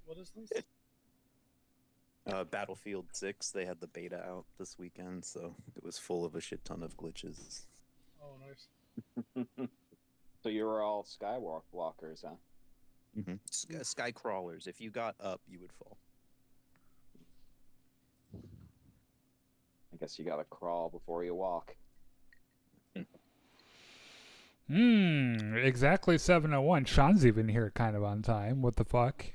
What is this? Battlefield 6, they had the beta out this weekend, so it was full of a shit ton of glitches. Oh, nice. So you were all skywalkers, huh? Sky crawlers. If you got up, you would fall. I guess you gotta crawl before you walk. Exactly 7:01. Sean's even here kind of on time. What the fuck?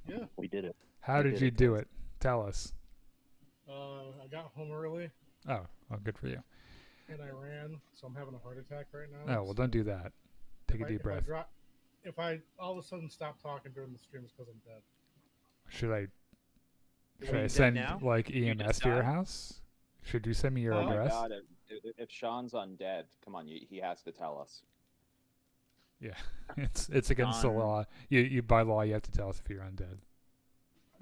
Yeah. We did it. How did you do it? Tell us. I got home early. Oh, well, good for you. And I ran, so I'm having a heart attack right now. Oh, well, don't do that. Take a deep breath. If I all of a sudden stop talking during the stream, it's because I'm dead. Should I send like EMS to your house? Should you send me your address? Oh my God, if Sean's undead, come on, he has to tell us. Yeah, it's against the law. You by law you have to tell us if you're undead.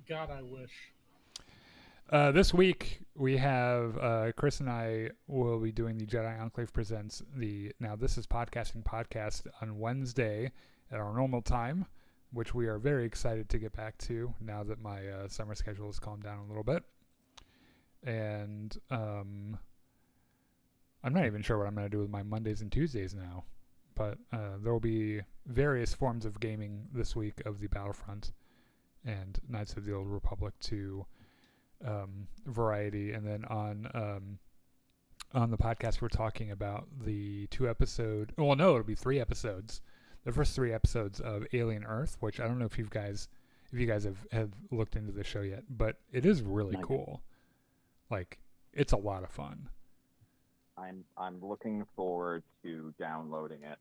God, I wish. This week we have Chris and I will be doing the Jedi Enclave Presents the Now This Is Podcasting podcast on Wednesday at our normal time, which we are very excited to get back to now that my summer schedule has calmed down a little bit. And I'm not even sure what I'm going to do with my Mondays and Tuesdays now, but there will be various forms of gaming this week of the Battlefront and Knights of the Old Republic 2 variety. And then on the podcast we're talking about the 2 episode, well no, it'll be 3 episodes, the first 3 episodes of Alien Earth, which I don't know if you guys have looked into the show yet, but it is really cool. Like, it's a lot of fun. I'm looking forward to downloading it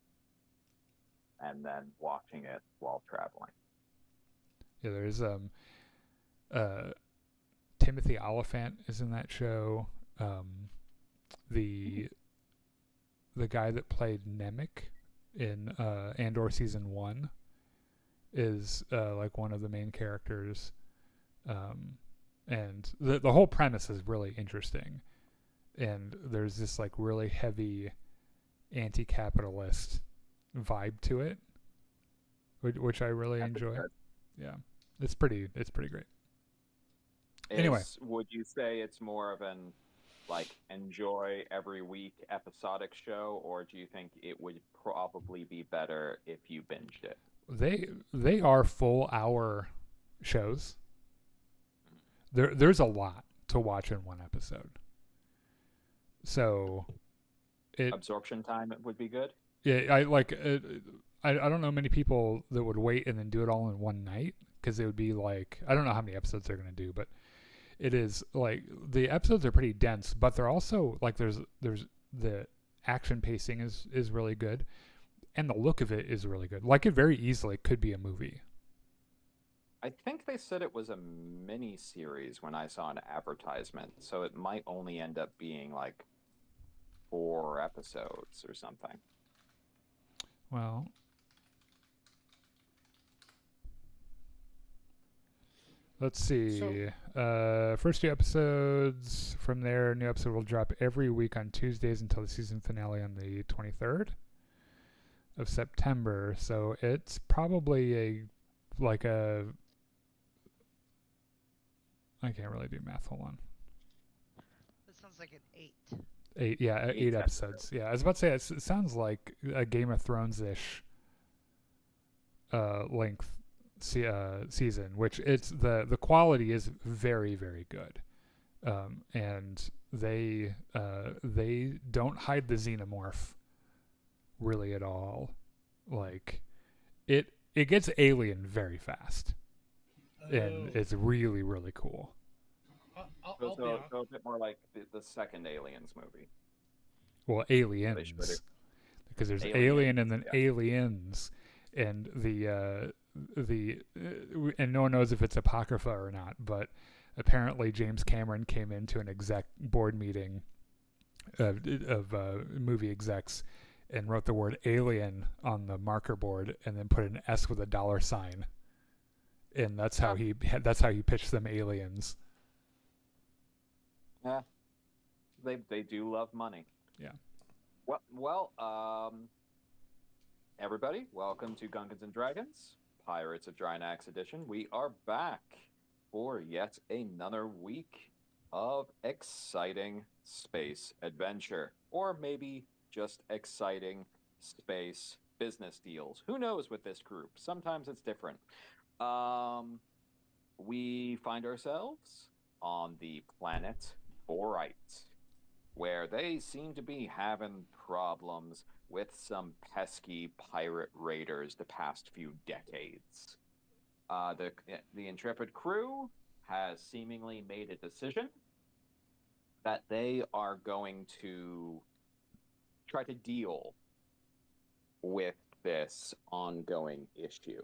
and then watching it while traveling. Yeah, there's Timothy Oliphant is in that show. The guy that played Nemec in Andor season 1 is like one of the main characters. And the whole premise is really interesting. And there's this like really heavy anti-capitalist vibe to it, which I really enjoy. Yeah, it's pretty great. Anyway, would you say it's more of an like enjoy every week episodic show, or do you think it would probably be better if you binged it? They are full hour shows. There's a lot to watch in one episode. So absorption time would be good. Yeah, I don't know many people that would wait and then do it all in one night, because it would be like, I don't know how many episodes they're going to do, but it is like the episodes are pretty dense, but they're also like there's the action pacing is really good, and the look of it is really good. Like, it very easily could be a movie. I think they said it was a mini series when I saw an advertisement, so it might only end up being like 4 episodes or something. Well, let's see. First 2 episodes. From there, a new episode will drop every week on Tuesdays until the season finale on the 23rd of September. So it's probably I can't really do math. Hold on. That sounds like an 8. 8, yeah, 8 episodes. Yeah, I was about to say it sounds like a Game of Thrones-ish length season, which it's the quality is very, very good, and they don't hide the xenomorph really at all. Like, it gets alien very fast, and it's really, really cool. So a bit more like the second Aliens movie. Well, Aliens, because there's Alien and then Aliens, and the and no one knows if it's apocrypha or not, but apparently James Cameron came into an exec board meeting of movie execs and wrote the word alien on the marker board and then put an S with a $sign, and that's how he pitched them Aliens. Yeah, they do love money. Yeah. Well, everybody, welcome to Gungans and Dragons Pirates of Drynax edition. We are back for yet another week of exciting space adventure, or maybe just exciting space business deals. Who knows with this group? Sometimes it's different. We find ourselves on the planet Borite, where they seem to be having problems with some pesky pirate raiders the past few decades. The intrepid crew has seemingly made a decision that they are going to try to deal with this ongoing issue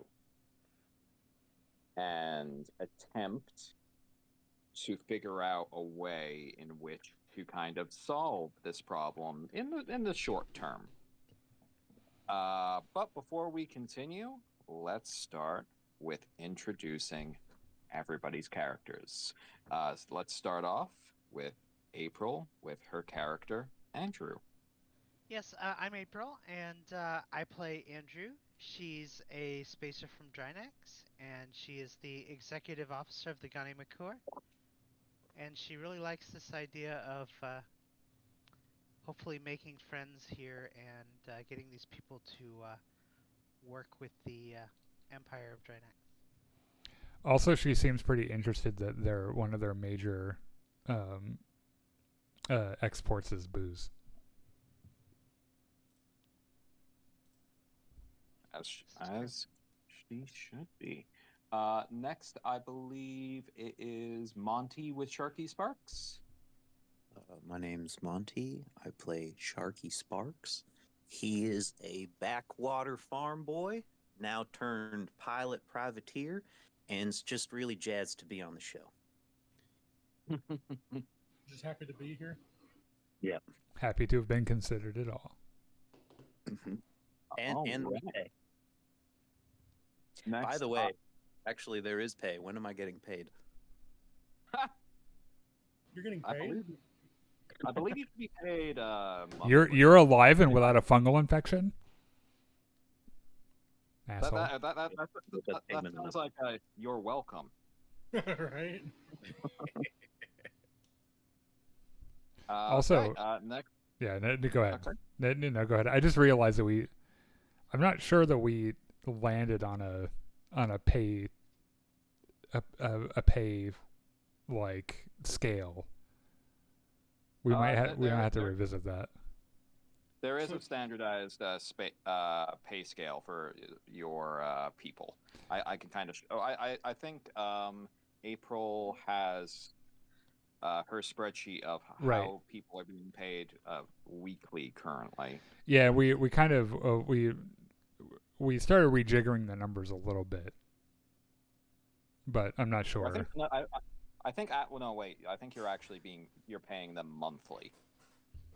and attempt to figure out a way in which to kind of solve this problem in the short term. But before we continue, let's start with introducing everybody's characters. Let's start off with April with her character, Andrew. Yes, I'm April, and I play Andrew. She's a spacer from Drynax, and she is the executive officer of the Ganimakkur. And she really likes this idea of hopefully making friends here and getting these people to work with the Empire of Drynax. Also, she seems pretty interested that they're one of their major exports is booze. As she should be. Next, I believe it is Monty with Sharky Sparks. My name's Monty. I play Sharky Sparks. He is a backwater farm boy, now turned pilot privateer, and is just really jazzed to be on the show. Just happy to be here. Yep. Happy to have been considered at all. Mm-hmm. All And right. pay. Next, By the way, actually, there is pay. When am I getting paid? You're getting I paid? believe you should be paid. You're alive and without a fungal infection? Asshole. That sounds like you're welcome. Right? Also- okay, next. Yeah, go ahead. Okay. No, go ahead. I just realized that I'm not sure that we landed on a pay like scale. We might have to revisit that. There is a standardized pay scale for your people. I can kind of. I think April has her spreadsheet of how Right. people are being paid weekly currently. Yeah, we kind of we started rejiggering the numbers a little bit, but I'm not sure. I think well, no, wait. I think you're paying them monthly.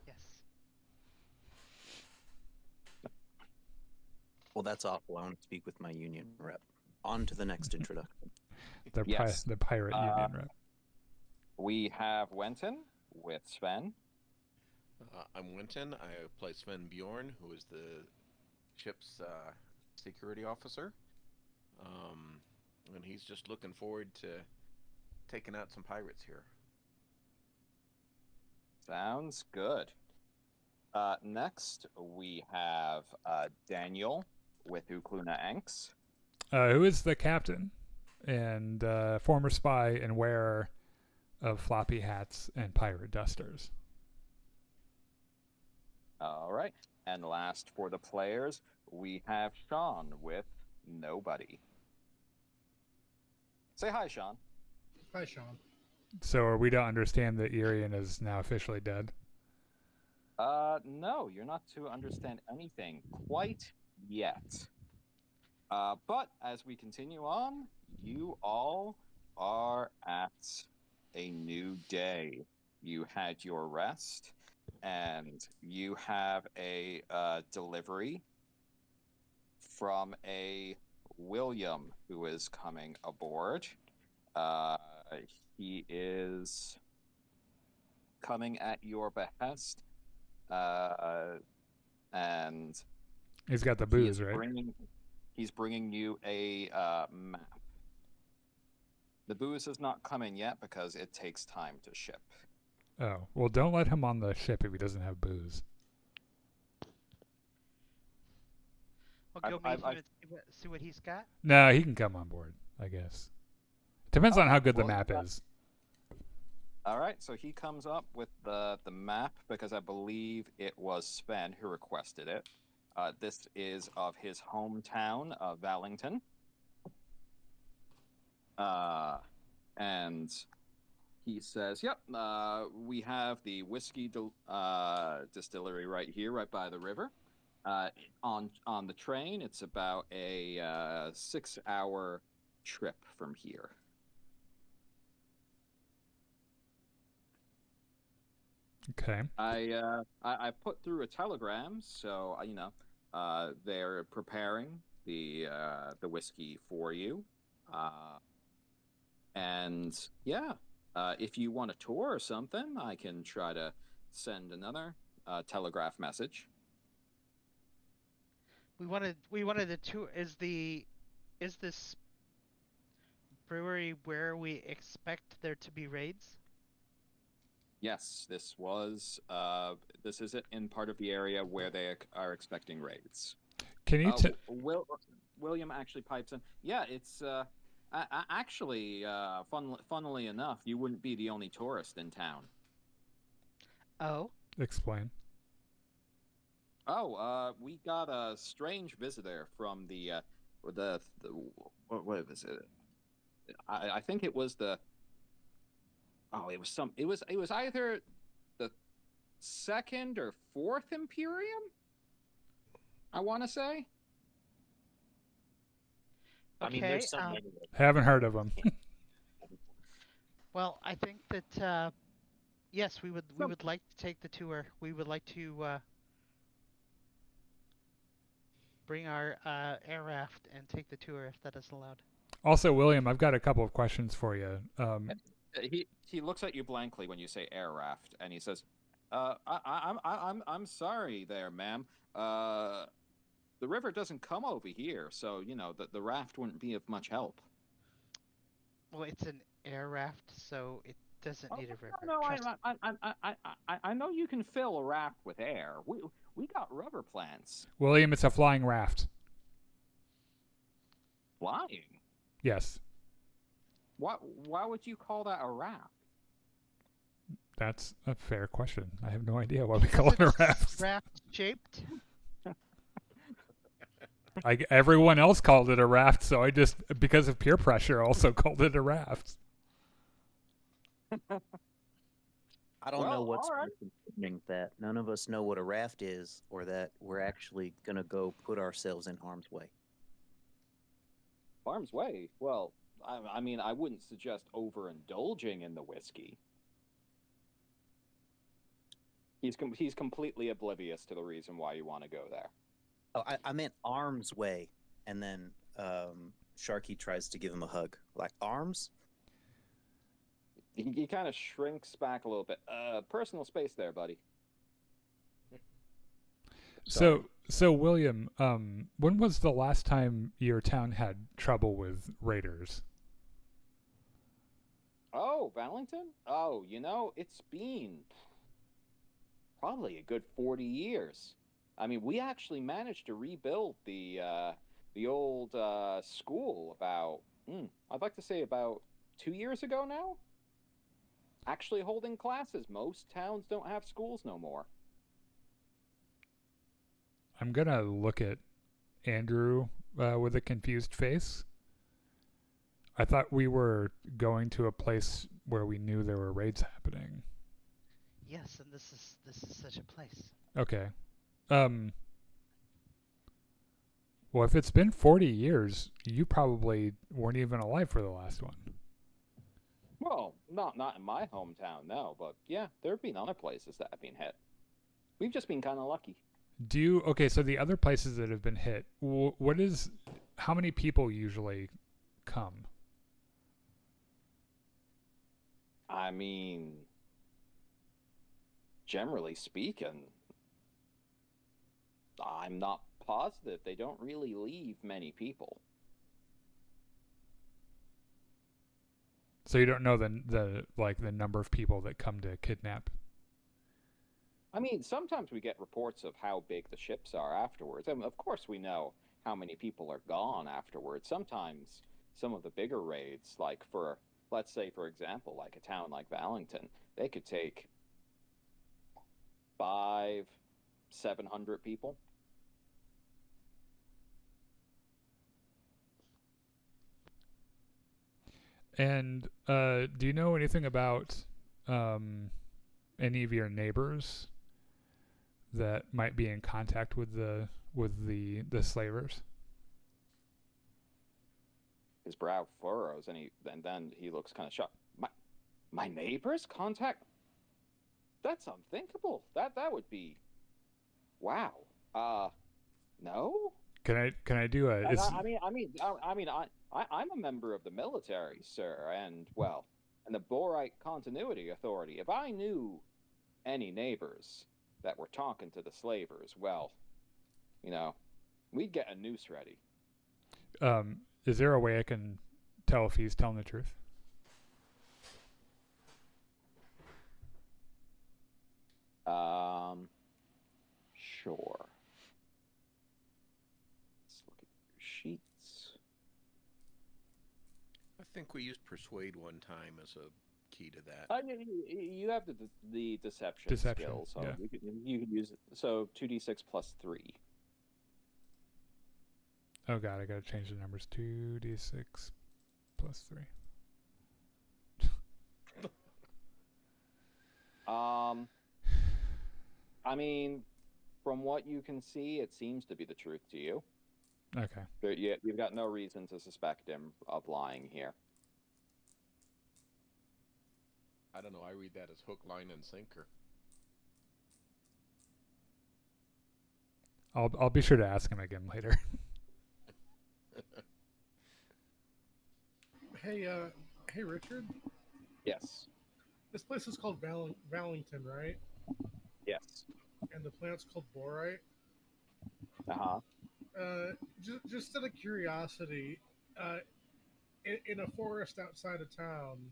Yes. Well, that's awful. I want to speak with my union rep. On to the next introduction. Yes. The pirate union rep. We have Wenton with Sven. I'm Winton. I play Sven Bjorn, who is the ship's security officer. And he's just looking forward to taking out some pirates here. Sounds good. Next, we have Daniel with Ukluna Anks. Who is the captain and former spy and wearer of floppy hats and pirate dusters. All right. And last for the players, we have Sean with Nobody. Say hi, Sean. Hi, Sean. So are we to understand that Irian is now officially dead? No, you're not to understand anything quite yet. But as we continue on, you all are at a new day. You had your rest, and you have a delivery from a William who is coming aboard. He is coming at your behest, and He's got the he is booze, right? He's bringing you a map. The booze has not come in yet because it takes time to ship. Oh, well, don't let him on the ship if he doesn't have booze. We'll go meet him I've- and see what he's got. No, he can come on board, I guess. Depends on how good the well, map yeah. is. All right, so he comes up with the map because I believe it was Sven who requested it. This is of his hometown, Vallington. And he says, "Yep, we have the whiskey distillery right here, right by the river. On the train, it's about a 6-hour trip from here." Okay. I put through a telegram, so they're preparing the whiskey for you, and yeah, if you want a tour or something, I can try to send another telegraph message. We wanted a tour. Is this brewery where we expect there to be raids? Yes, this is it in part of the area where they are expecting raids. Can you William actually pipes in. Yeah, it's actually funnily enough, you wouldn't be the only tourist in town. Oh, explain? We got a strange visitor from the what was it? I think it was the. Oh, it was either the 2nd or 4th Imperium, I want to say. I mean, there's so many. Haven't heard of him. well, I think that yes, we would like to take the tour. We would like to bring our air raft and take the tour if that is allowed. Also, William, I've got a couple of questions for you. He looks at you blankly when you say air raft, and he says, I'm sorry there, ma'am. The river doesn't come over here, so the raft wouldn't be of much help." Well, it's an air raft, so it doesn't need a river. No, Trust I know you can fill a raft with air. We got rubber plants. William, it's a flying raft. Flying? Yes. Why would you call that a raft? That's a fair question. I have no idea why we call it a raft. Raft shaped. Everyone else called it a raft, so I just, because of peer pressure, also called it a raft. I don't know what's all right. concerning that none of us know what a raft is, or that we're actually gonna go put ourselves in harm's way. Harm's way? Well, I mean, I wouldn't suggest overindulging in the whiskey. He's completely oblivious to the reason why you want to go there. Oh, I meant arm's way, and then Sharky tries to give him a hug. Like, arms? He kind of shrinks back a little bit. Personal space there, buddy. So William, when was the last time your town had trouble with raiders? Oh, Vallington? Oh, it's been probably a good 40 years. I mean, we actually managed to rebuild the old school about, I'd like to say about 2 years ago now. Actually holding classes. Most towns don't have schools no more. I'm going to look at Andrew with a confused face. I thought we were going to a place where we knew there were raids happening. Yes, and this is such a place. Okay. Well, if it's been 40 years, you probably weren't even alive for the last one. Well, not in my hometown, no, but yeah, there have been other places that have been hit. We've just been kind of lucky. Okay, so the other places that have been hit, how many people usually come? I mean, generally speaking, I'm not positive they don't really leave many people. So you don't know the number of people that come to kidnap. I mean, sometimes we get reports of how big the ships are afterwards. And of course, we know how many people are gone afterwards. Sometimes some of the bigger raids, like let's say, for example, like a town like Valenton, they could take 500-700 people. And do you know anything about any of your neighbors that might be in contact with the slavers? His brow furrows, and then he looks kind of shocked. My neighbors contact? That's unthinkable. That would be, wow. No. Can I do a? I'm a member of the military, sir, and the Borite Continuity Authority. If I knew any neighbors that were talking to the slavers, well, we'd get a noose ready. Is there a way I can tell if he's telling the truth? Sure. Let's look at your sheets. I think we used persuade one time as a key to that. You have the deception skill, so yeah. you can use it. So 2d6 plus 3. Oh god, I gotta change the numbers. 2d6 plus 3. I mean, from what you can see, it seems to be the truth to you. Okay. You've got no reason to suspect him of lying here. I don't know. I read that as hook, line, and sinker. I'll be sure to ask him again later. Hey, Richard. Yes. This place is called Valenton, right? Yes. And the planet's called Borite. Uh-huh. Just out of curiosity, in a forest outside of town,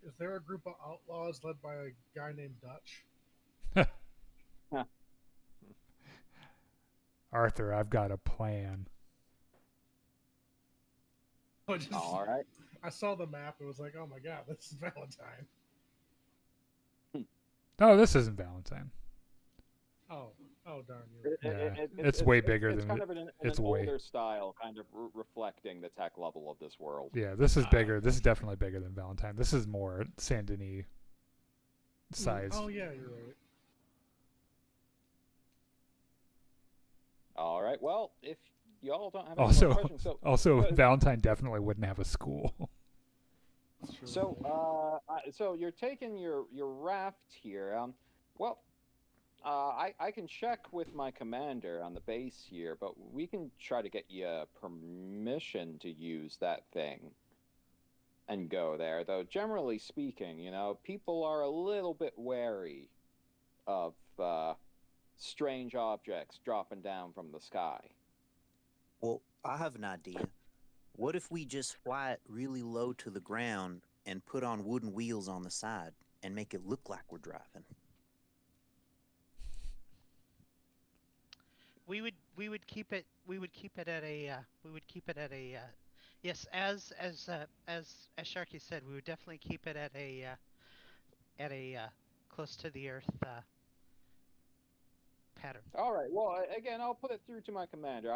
is there a group of outlaws led by a guy named Dutch? Arthur, I've got a plan. All right. I saw the map and was like, oh my god, this is Valentine. No, this isn't Valentine. Oh darn you. It's way bigger it's than kind of an older style, kind of reflecting the tech level of this world. Yeah, this is bigger. This is definitely bigger than Valentine. This is more Saint Denis size. Oh yeah, you're right. All right. Well, if y'all don't have any more questions, also Valentine definitely wouldn't have a school. So you're taking your raft here. I can check with my commander on the base here, but we can try to get you permission to use that thing and go there. Though generally speaking, people are a little bit wary of strange objects dropping down from the sky. Well, I have an idea. What if we just fly it really low to the ground and put on wooden wheels on the side and make it look like we're driving? We would keep it at a yes, as Sharky said, we would definitely keep it at a close to the earth pattern. All right. Well, again, I'll put it through to my commander.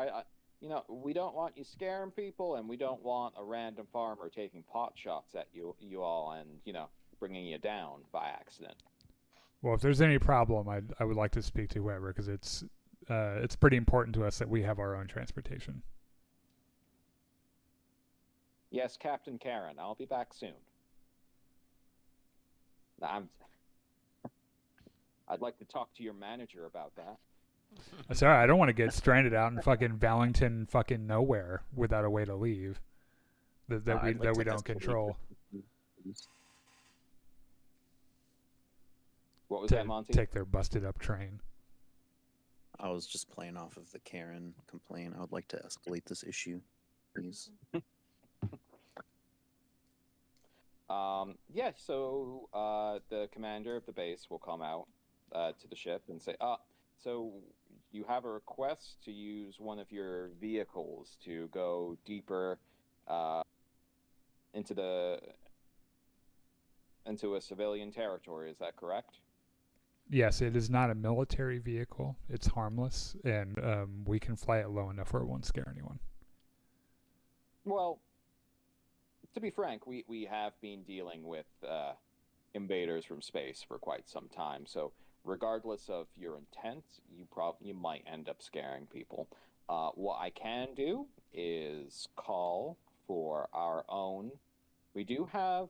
We don't want you scaring people, and we don't want a random farmer taking pot shots at you all, and bringing you down by accident. Well, if there's any problem, I would like to speak to whoever, because it's pretty important to us that we have our own transportation. Yes, Captain Karen. I'll be back soon. I'd like to talk to your manager about that. Sorry, I don't want to get stranded out in fucking Valenton, fucking nowhere without a way to leave that we don't control. What was that, Monty? Take their busted up train. I was just playing off of the Karen complaint. I would like to escalate this issue, please. Yeah, so the commander of the base will come out to the ship and say, so you have a request to use one of your vehicles to go deeper into a civilian territory, is that correct? Yes, it is not a military vehicle. It's harmless, and we can fly it low enough where it won't scare anyone. Well, to be frank, we have been dealing with invaders from space for quite some time, so regardless of your intent, you might end up scaring people. What I can do is call for our own. We do have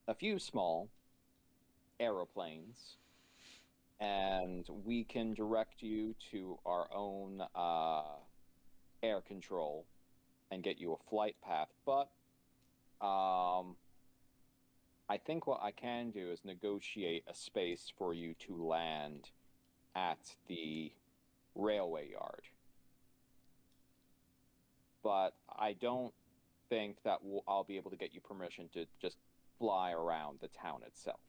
a few small aeroplanes, and we can direct you to our own air control and get you a flight path. But I think what I can do is negotiate a space for you to land at the railway yard. But I don't think that I'll be able to get you permission to just fly around the town itself.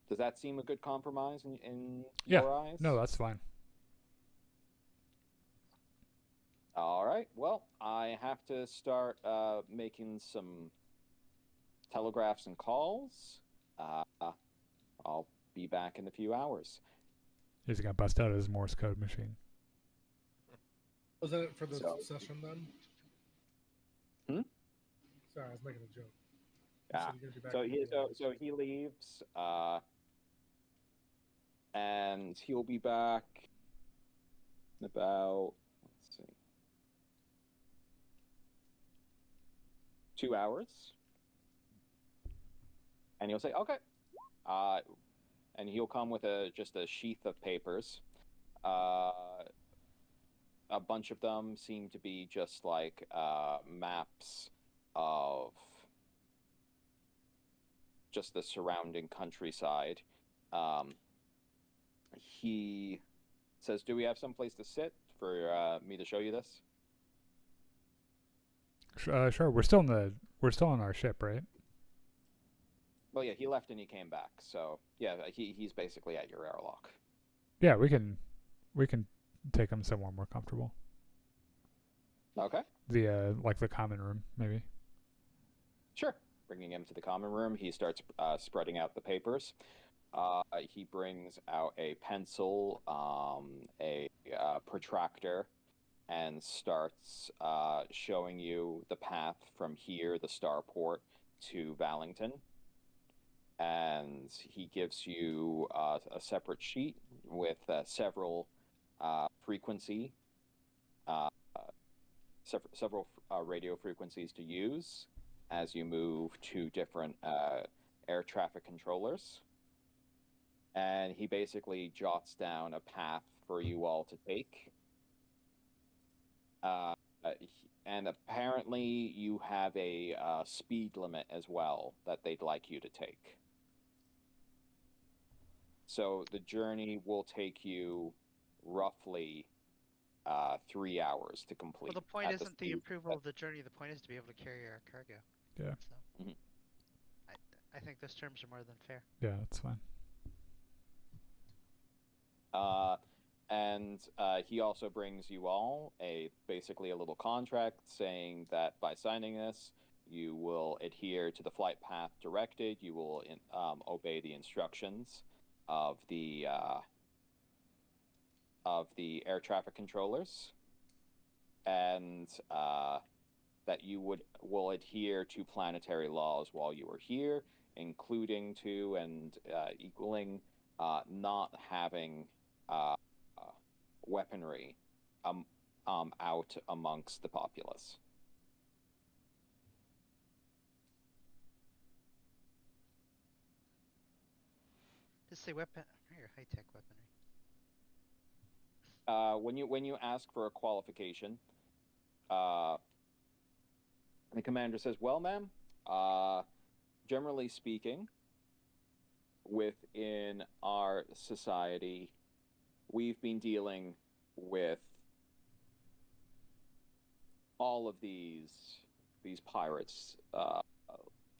Does that seem a good compromise in your eyes? No, that's fine. All right. Well, I have to start making some telegraphs and calls. I'll be back in a few hours. He's going to bust out his Morse code machine. Was that it for the session then? Sorry, I was making a joke. So he leaves, and he'll be back in about, let's see, 2 hours. And he'll say, okay. And he'll come with just a sheath of papers. A bunch of them seem to be just like maps of just the surrounding countryside. He says, do we have some place to sit for me to show you this? Sure. We're still on our ship, right? Well, yeah, he left and he came back. So yeah, he's basically at your airlock. Yeah, we can take him somewhere more comfortable. Okay. The common room, maybe. Sure. Bringing him to the common room, he starts spreading out the papers. He brings out a pencil, a protractor, and starts showing you the path from here, the starport, to Vallington. And he gives you a separate sheet with several several radio frequencies to use as you move to different air traffic controllers. And he basically jots down a path for you all to take. And apparently you have a speed limit as well that they'd like you to take. So the journey will take you roughly 3 hours to complete. Well, the point isn't the approval of the journey. The point is to be able to carry our cargo. Yeah. So, I think those terms are more than fair. Yeah, that's fine. And he also brings you all basically a little contract saying that by signing this, you will adhere to the flight path directed. You will obey the instructions of the air traffic controllers, and that you will adhere to planetary laws while you are here, including to and equaling not having weaponry out amongst the populace. Just say weapon or high-tech weaponry. When you ask for a qualification, the commander says, "Well, ma'am, generally speaking, within our society, we've been dealing with all of these pirates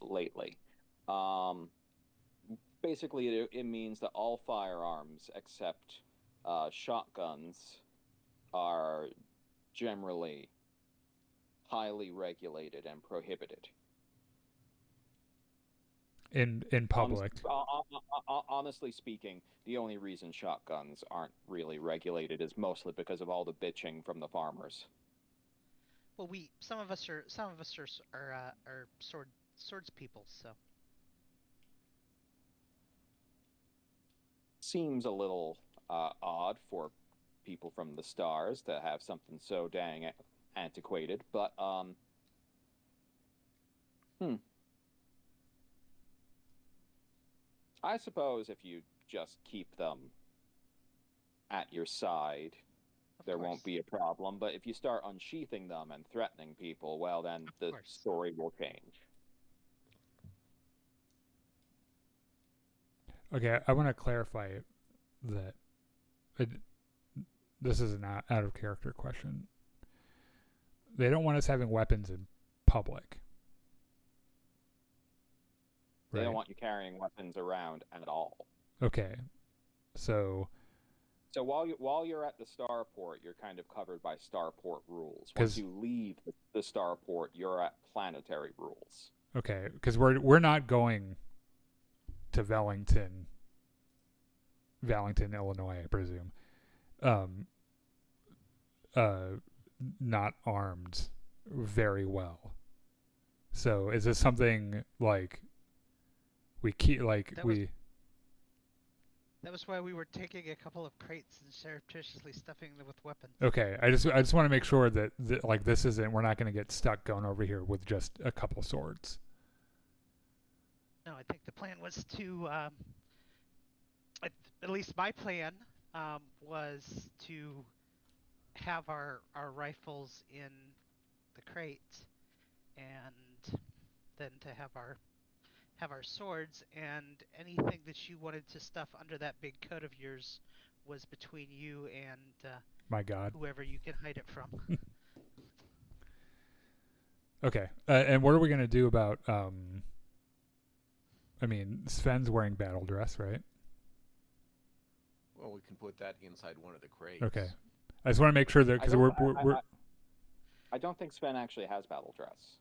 lately. Um, Basically, it means that all firearms except shotguns are generally highly regulated and prohibited. In public. Honestly speaking, the only reason shotguns aren't really regulated is mostly because of all the bitching from the farmers. Well, some of us are swords people, so. Seems a little odd for people from the stars to have something so dang antiquated, but I suppose if you just keep them at your side, there won't be a problem. But if you start unsheathing them and threatening people, well, then the story will change. Okay, I want to clarify that this is an out of character question. They don't want us having weapons in public. They don't want you carrying weapons around at all. Okay, so while you're at the starport, you're kind of covered by starport rules. Once you leave the starport, you're at planetary rules. Okay, because we're not going to Valenton, Illinois, I presume. Not armed very well. So is this something like we keep That was why we were taking a couple of crates and surreptitiously stuffing them with weapons. Okay, I just want to make sure that like this isn't, we're not going to get stuck going over here with just a couple swords. No, I think the plan was to, at least my plan was to have our rifles in the crate, and then to have our swords, and anything that you wanted to stuff under that big coat of yours was between you and my God, whoever you can hide it from. Okay, and what are we gonna do about? I mean, Sven's wearing battle dress, right? Well, we can put that inside one of the crates. Okay, I just want to make sure that because we're. I don't think Sven actually has battle dress.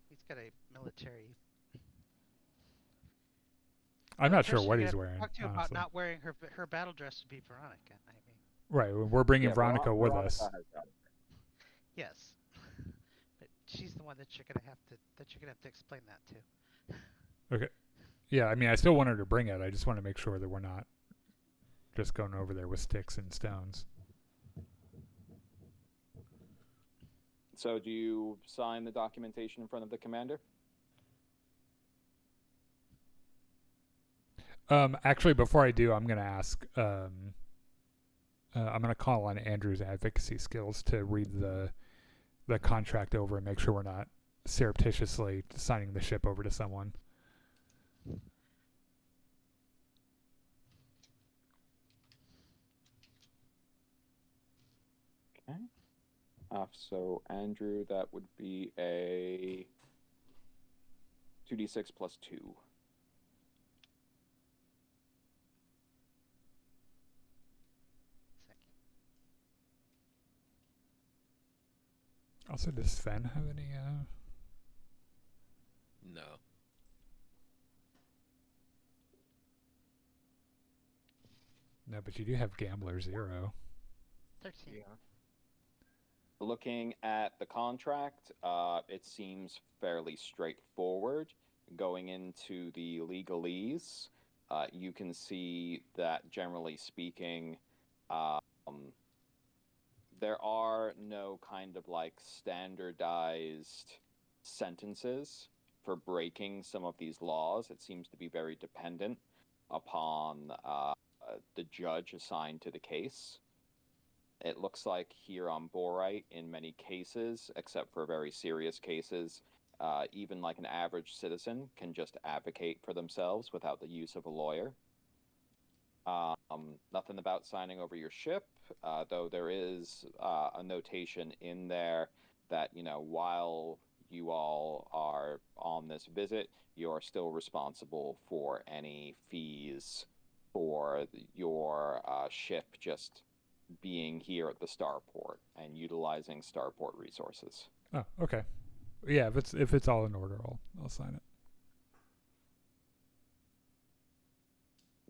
He's got a military. I'm not sure what he's wearing. Talk to you about not wearing her battle dress would be Veronica. I mean. Right, we're bringing Veronica with us. Yes, but she's the one that you're gonna have to explain that to. Okay. Yeah, I mean, I still want her to bring it. I just want to make sure that we're not just going over there with sticks and stones. So do you sign the documentation in front of the commander? Actually, before I do, I'm going to ask, I'm going to call on Andrew's advocacy skills to read the contract over and make sure we're not surreptitiously signing the ship over to someone. Okay. So Andrew, that would be a 2d6 plus 2. Also, does Sven have any? No. No, but you do have Gambler 0. 13. Yeah. Looking at the contract, it seems fairly straightforward. Going into the legalese, you can see that generally speaking, there are no kind of like standardized sentences for breaking some of these laws. It seems to be very dependent upon the judge assigned to the case. It looks like here on Borite, in many cases, except for very serious cases, even like an average citizen can just advocate for themselves without the use of a lawyer. Nothing about signing over your ship, though there is a notation in there that, while you all are on this visit, you are still responsible for any fees for your ship just being here at the starport and utilizing starport resources. Oh, okay. Yeah, if it's all in order, I'll sign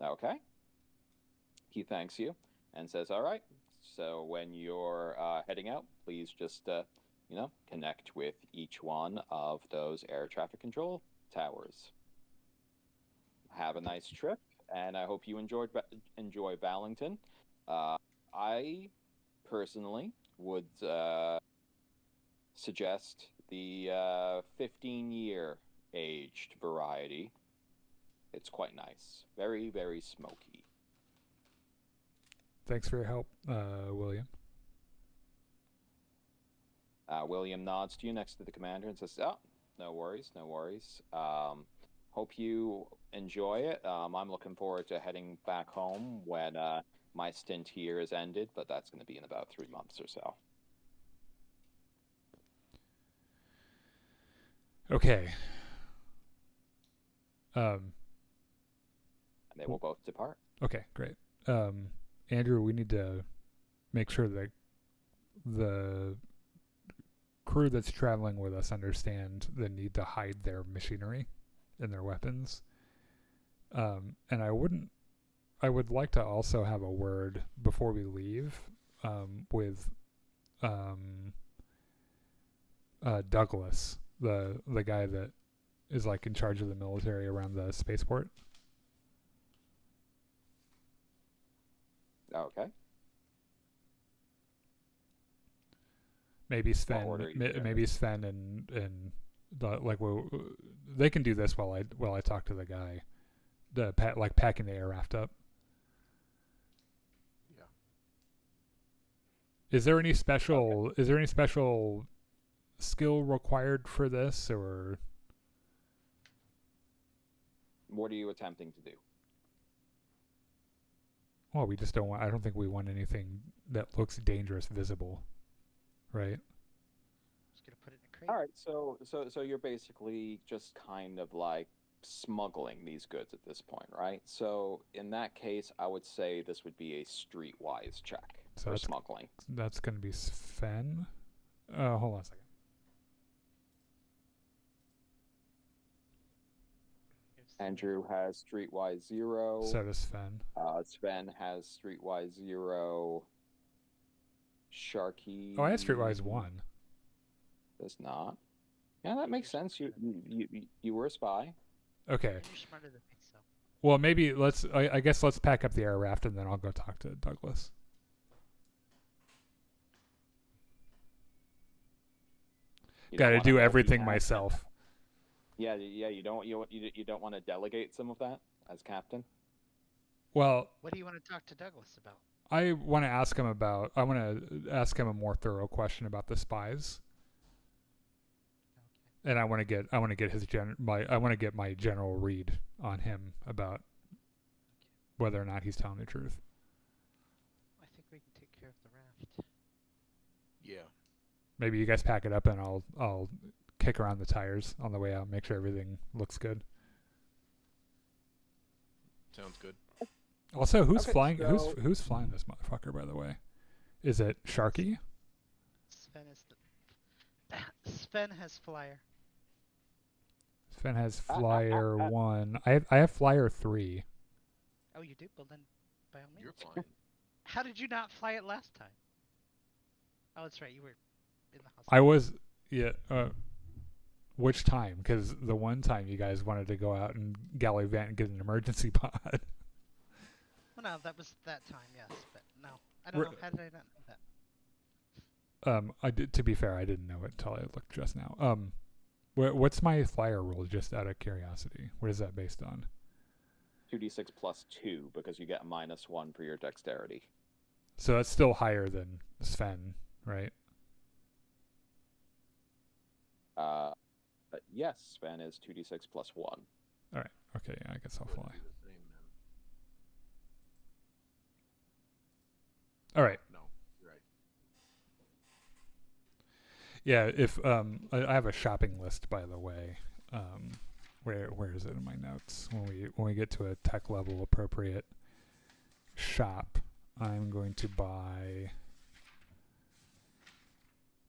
it. Okay. He thanks you and says, all right, so when you're heading out, please just, connect with each one of those air traffic control towers. Have a nice trip, and I hope you enjoy Vallington. I personally would suggest the 15-year aged variety. It's quite nice. Very, very smoky. Thanks for your help, William. William nods to you next to the commander and says, oh, no worries, no worries. Hope you enjoy it. I'm looking forward to heading back home when my stint here is ended, but that's going to be in about 3 months or so. Okay. And they will both depart. Okay, great. Andrew, we need to make sure that the crew that's traveling with us understand the need to hide their machinery and their weapons. And I would like to also have a word before we leave with Douglas, the guy that is like in charge of the military around the spaceport. Okay. Maybe Sven. Maybe Sven and they can do this while I talk to the guy. Packing the air raft up. Yeah. Is there any special skill required for this, or what are you attempting to do? Well, we just don't want. I don't think we want anything that looks dangerous visible, right? Just gonna put it in a crate. All right, so you're basically just kind of like smuggling these goods at this point, right? So in that case, I would say this would be a streetwise check for smuggling. That's going to be Sven. Hold on a second. Andrew has streetwise 0. So does Sven. Sven has streetwise 0. Sharky. Oh, I had streetwise 1. Does not. Yeah, that makes sense. You were a spy. Okay. You're smarter than me, so. Well, maybe I guess let's pack up the air raft and then I'll go talk to Douglas. Got to do everything myself. Yeah. You don't want to delegate some of that as captain. Well, what do you want to talk to Douglas about? I want to ask him a more thorough question about the spies. Okay. And I want to get my general read on him about whether or not he's telling the truth. I think we can take care of the raft. Yeah. Maybe you guys pack it up and I'll kick around the tires on the way out, make sure everything looks good. Sounds good. Also, who's Okay, flying? so- Who's flying this motherfucker? By the way, is it Sharky? Sven is Sven has flyer. Sven has flyer 1. I have flyer 3. Oh, you do? Well then, by all means. You're flying. How did you not fly it last time? Oh, that's right. You were in the hospital. I was which time? Because the one time you guys wanted to go out and gallivant and get an emergency pod. Well, no, that was that time, yes, but no, I don't know. How did I not know that? I did. To be fair, I didn't know it until I looked just now. What's my flyer rule? Just out of curiosity, what is that based on? 2d6 plus 2 because you get a -1 for your dexterity. So that's still higher than Sven, right? Yes, Sven is 2d6 plus 1. All right. Okay. Yeah, I guess I'll fly. Do the same then. All right. No, you're right. Yeah. If I have a shopping list, by the way. Where is it in my notes? When we get to a tech level appropriate shop, I'm going to buy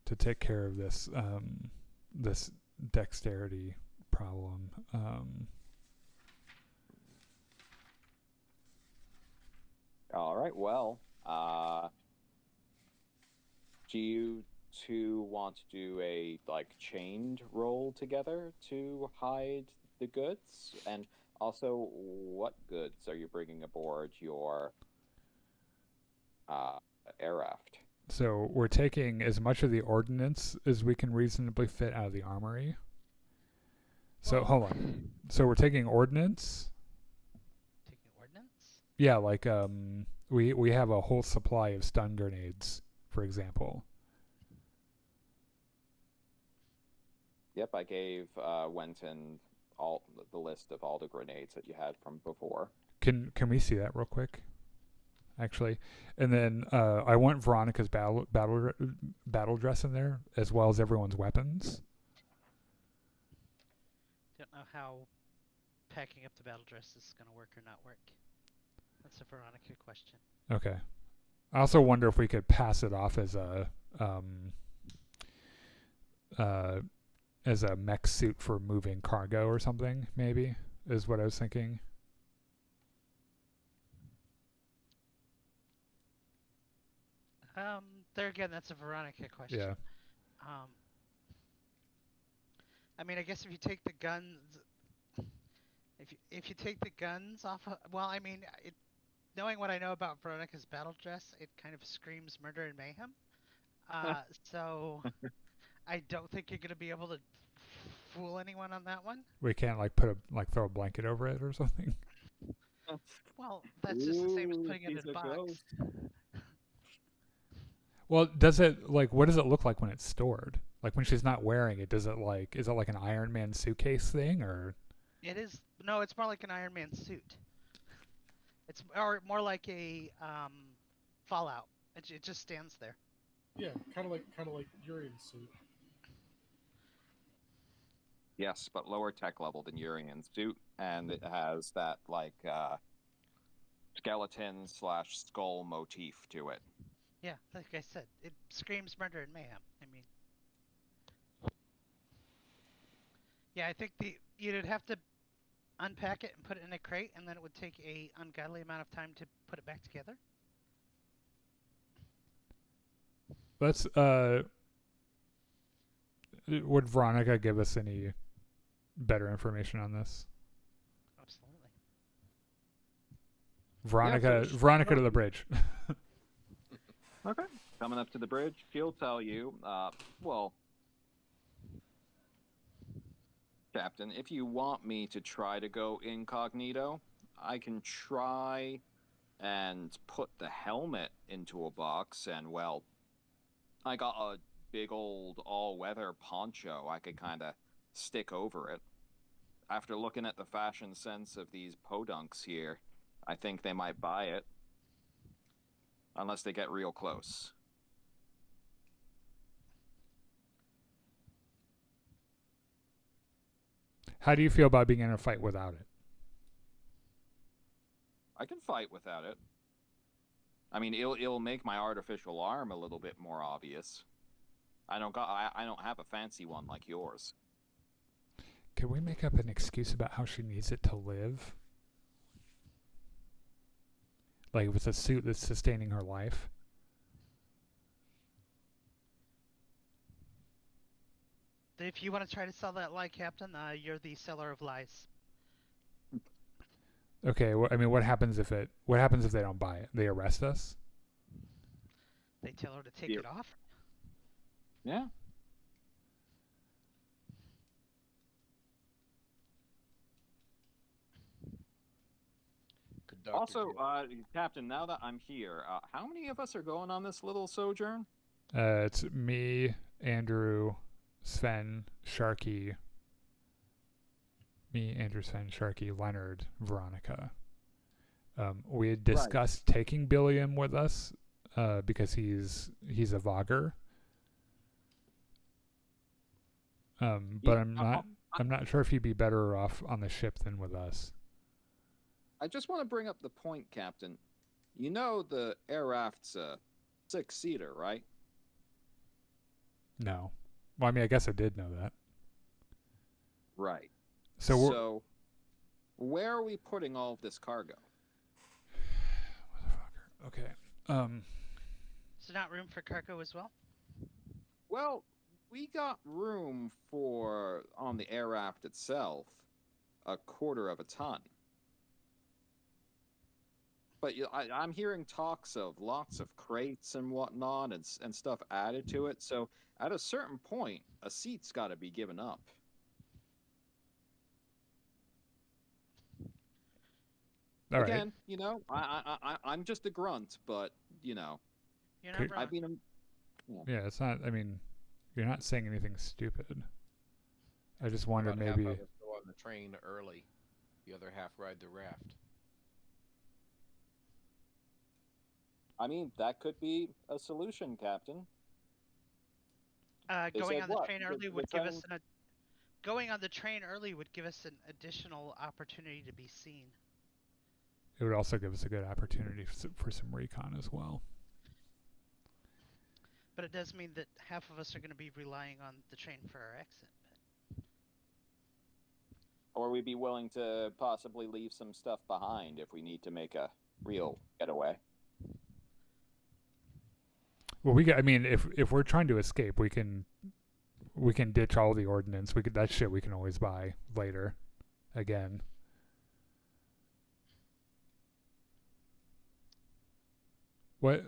to take care of this this dexterity problem. All right, well, do you two want to do a chained roll together to hide the goods? And also, what goods are you bringing aboard your air raft? So we're taking as much of the ordnance as we can reasonably fit out of the armory. So hold on. So we're taking ordnance. Taking ordnance? Yeah, like we have a whole supply of stun grenades, for example. Yep, I gave Wenton the list of all the grenades that you had from before. Can we see that real quick? Actually, and then I want Veronica's battle dress in there, as well as everyone's weapons. Don't know how packing up the battle dress is going to work or not work. That's a Veronica question. Okay. I also wonder if we could pass it off as a mech suit for moving cargo or something. Maybe is what I was thinking. There again, that's a Veronica question. Yeah. I mean, I guess if you take the guns, if you take the guns off, well, I mean, knowing what I know about Veronica's battle dress, it kind of screams murder and mayhem. So I don't think you're gonna be able to fool anyone on that one. We can't throw a blanket over it or something. Well, that's just the same as putting it in a box. Well, does it what does it look like when it's stored? Like when she's not wearing it, is it like an Iron Man suitcase thing or? It is it's more like an Iron Man suit. It's more like a Fallout. It just stands there. Yeah, kind of like Urian's suit. Yes, but lower tech level than Urian's suit, and it has that skeleton / skull motif to it. Yeah, like I said, it screams murder and mayhem. I mean, yeah, I think you'd have to unpack it and put it in a crate, and then it would take a ungodly amount of time to put it back together. Let's would Veronica give us any better information on this? Absolutely. Veronica to the bridge. Okay. Coming up to the bridge, she'll tell you, Captain, if you want me to try to go incognito, I can try and put the helmet into a box, and, I got a big old all-weather poncho I could kind of stick over it. After looking at the fashion sense of these podunks here, I think they might buy it. Unless they get real close. How do you feel about being in a fight without it? I can fight without it. I mean, it'll make my artificial arm a little bit more obvious. I don't have a fancy one like yours. Can we make up an excuse about how she needs it to live? Like with a suit that's sustaining her life? If you want to try to sell that lie, Captain, you're the seller of lies. Okay, I mean, what happens if they don't buy it? They arrest us? They tell her to take it off? Yeah. Also, Captain, now that I'm here, how many of us are going on this little sojourn? It's me, Andrew, Sven, Sharky, me, Andrew, Sven, Sharky, Leonard, Veronica. We had discussed taking Billiam with us because he's a Vogger. But I'm not sure if he'd be better off on the ship than with us. I just want to bring up the point, Captain. You know the air raft's a 6-seater, right? No. Well, I mean, I guess I did know that. Right. So where are we putting all of this cargo? Motherfucker. Okay. So not room for cargo as well? Well, we got room for, on the air raft itself, 1/4 of a ton. But I'm hearing talks of lots of crates and whatnot and stuff added to it. So at a certain point, a seat's got to be given up. All Again, right. you know, I'm just a grunt, but you know, You're not wrong. I've been. Yeah, it's not. I mean, you're not saying anything stupid. I just wondered About maybe. half of us go on the train early. The other half ride the raft. I mean, that could be a solution, Captain. They Going said on the what? train The- early the would give us train- going on the train early would give us an additional opportunity to be seen. It would also give us a good opportunity for some recon as well. But it does mean that half of us are going to be relying on the train for our exit. Or we'd be willing to possibly leave some stuff behind if we need to make a real getaway. Well, I mean, if we're trying to escape, we can ditch all the ordnance. That shit we can always buy later, again. What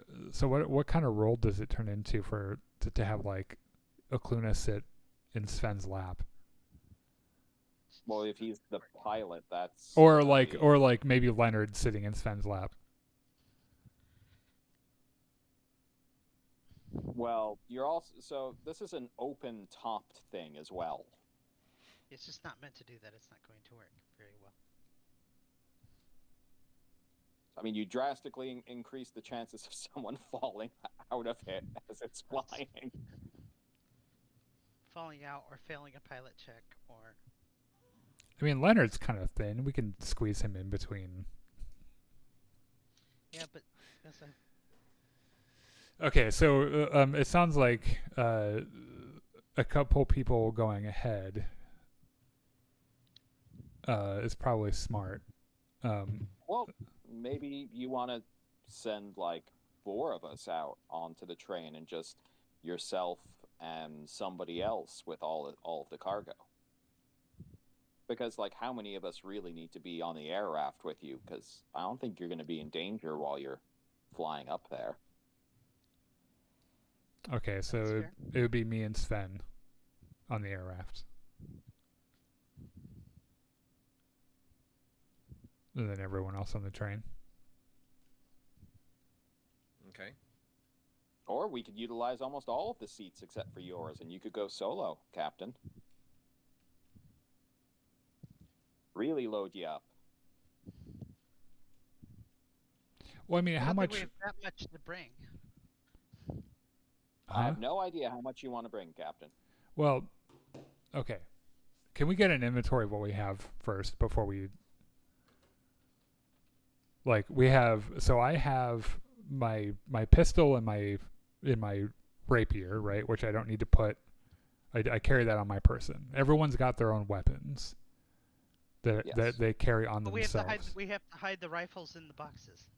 kind of role does it turn into to have like Okluna sit in Sven's lap, Well, if he's the pilot, that's or like maybe Leonard sitting in Sven's lap? Well, you're also so this is an open-topped thing as well. It's just not meant to do that. It's not going to work very well. I mean, you drastically increase the chances of someone falling out of it as it's flying. Falling out or failing a pilot check or... I mean, Leonard's kind of thin. We can squeeze him in between. Yeah, but... That's a... Okay, so it sounds like a couple people going ahead is probably smart. Well, maybe you want to send like 4 of us out onto the train and just yourself and somebody else with all of the cargo. Because like, how many of us really need to be on the air raft with you? Because I don't think you're going to be in danger while you're flying up there. Okay, so it would be me and Sven on the air raft. And then everyone else on the train. Okay. Or we could utilize almost all of the seats except for yours, and you could go solo, Captain. Really load you up. Well, I mean, I how don't much? think we have that much to bring. I have no idea how much you want to bring, Captain. Well, okay. Can we get an inventory of what we have first before we... Like, we have... So I have my pistol and my rapier, right? Which I don't need to put... I carry that on my person. Everyone's got their own weapons that they carry on But themselves. we have to hide the rifles in the boxes.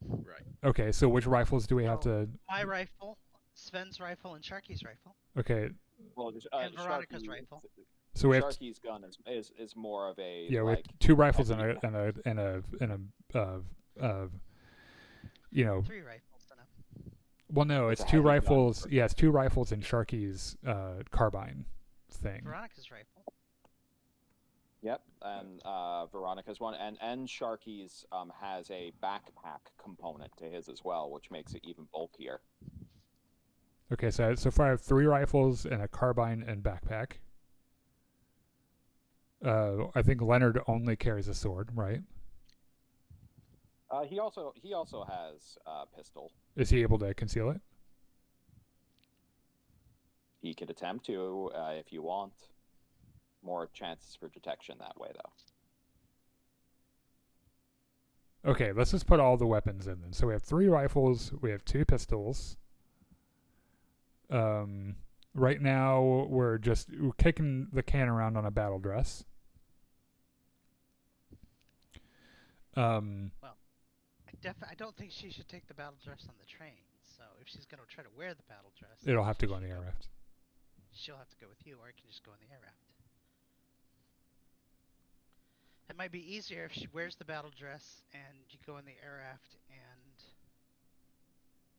Right. Okay, so which rifles do we have to... My rifle, Sven's rifle, and Sharky's rifle. Okay, Well, just, And Veronica's Sharky- rifle. so we have... Sharky's gun is more of a Yeah, we like have 2 rifles and heavy- you know... 3 rifles. Well, no, It's it's a 2 heavy gun. rifles. Yeah, it's 2 rifles and Sharky's carbine thing. Veronica's rifle. Yep, and Veronica's one, and Sharky's has a backpack component to his as well, which makes it even bulkier. Okay, so far I have 3 rifles and a carbine and backpack. I think Leonard only carries a sword, right? He also has a pistol. Is he able to conceal it? He could attempt to if you want. More chances for detection that way, though. Okay, let's just put all the weapons in then. So we have 3 rifles, we have 2 pistols. Right now we're kicking the can around on a battle dress. I don't think she should take the battle dress on the train. So if she's gonna try to wear the battle dress, It'll have to go on the air raft. She'll have to go with you, or it can just go on the air raft. It might be easier if she wears the battle dress and you go in the air raft and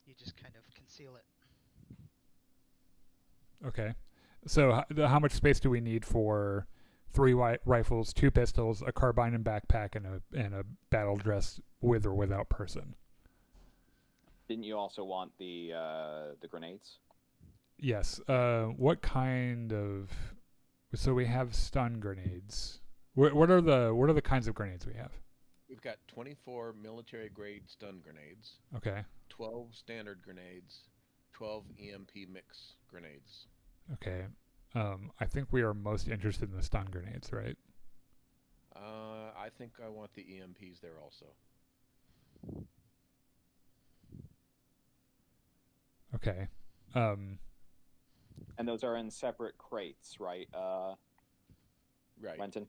you just kind of conceal it. Okay. So how much space do we need for 3 rifles, 2 pistols, a carbine and backpack, and a battle dress with or without person? Didn't you also want the grenades? Yes. What kind of? So we have stun grenades. What are the kinds of grenades we have? We've got 24 military grade stun grenades, Okay. 12 standard grenades, 12 EMP mix grenades. Okay. I think we are most interested in the stun grenades, right? I think I want the EMPs there also. Okay. And those are in separate crates, right? Right. Renton?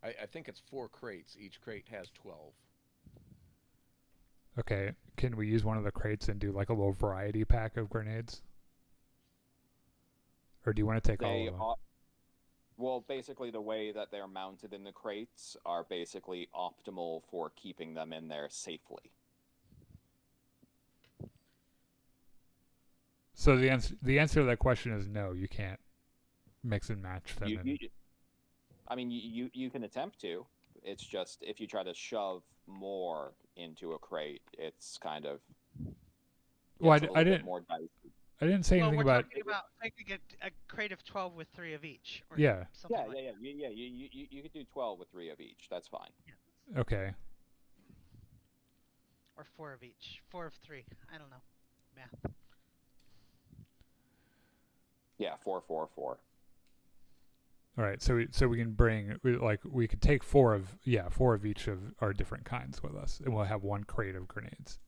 I think it's 4 crates. Each crate has 12. Okay. Can we use one of the crates and do like a little variety pack of grenades? Or do you want to take all of them? Well, basically the way that they're mounted in the crates are basically optimal for keeping them in there safely. So the answer to that question is no. You can't mix and match them. You can attempt to. It's just if you try to shove more into a crate, it's kind of Well, I didn't more dicey. I didn't say anything we're about. talking about taking a crate of 12 with 3 of each. Or Yeah. Something like Yeah. You could do 12 with 3 of each. That's fine. Yeah. Okay. Or 4 of each. 4 of 3. I don't know. Math. Yeah, 4, 4, 4. All right. So we can bring we could take 4 of each of our different kinds with us, and we'll have 1 crate of grenades.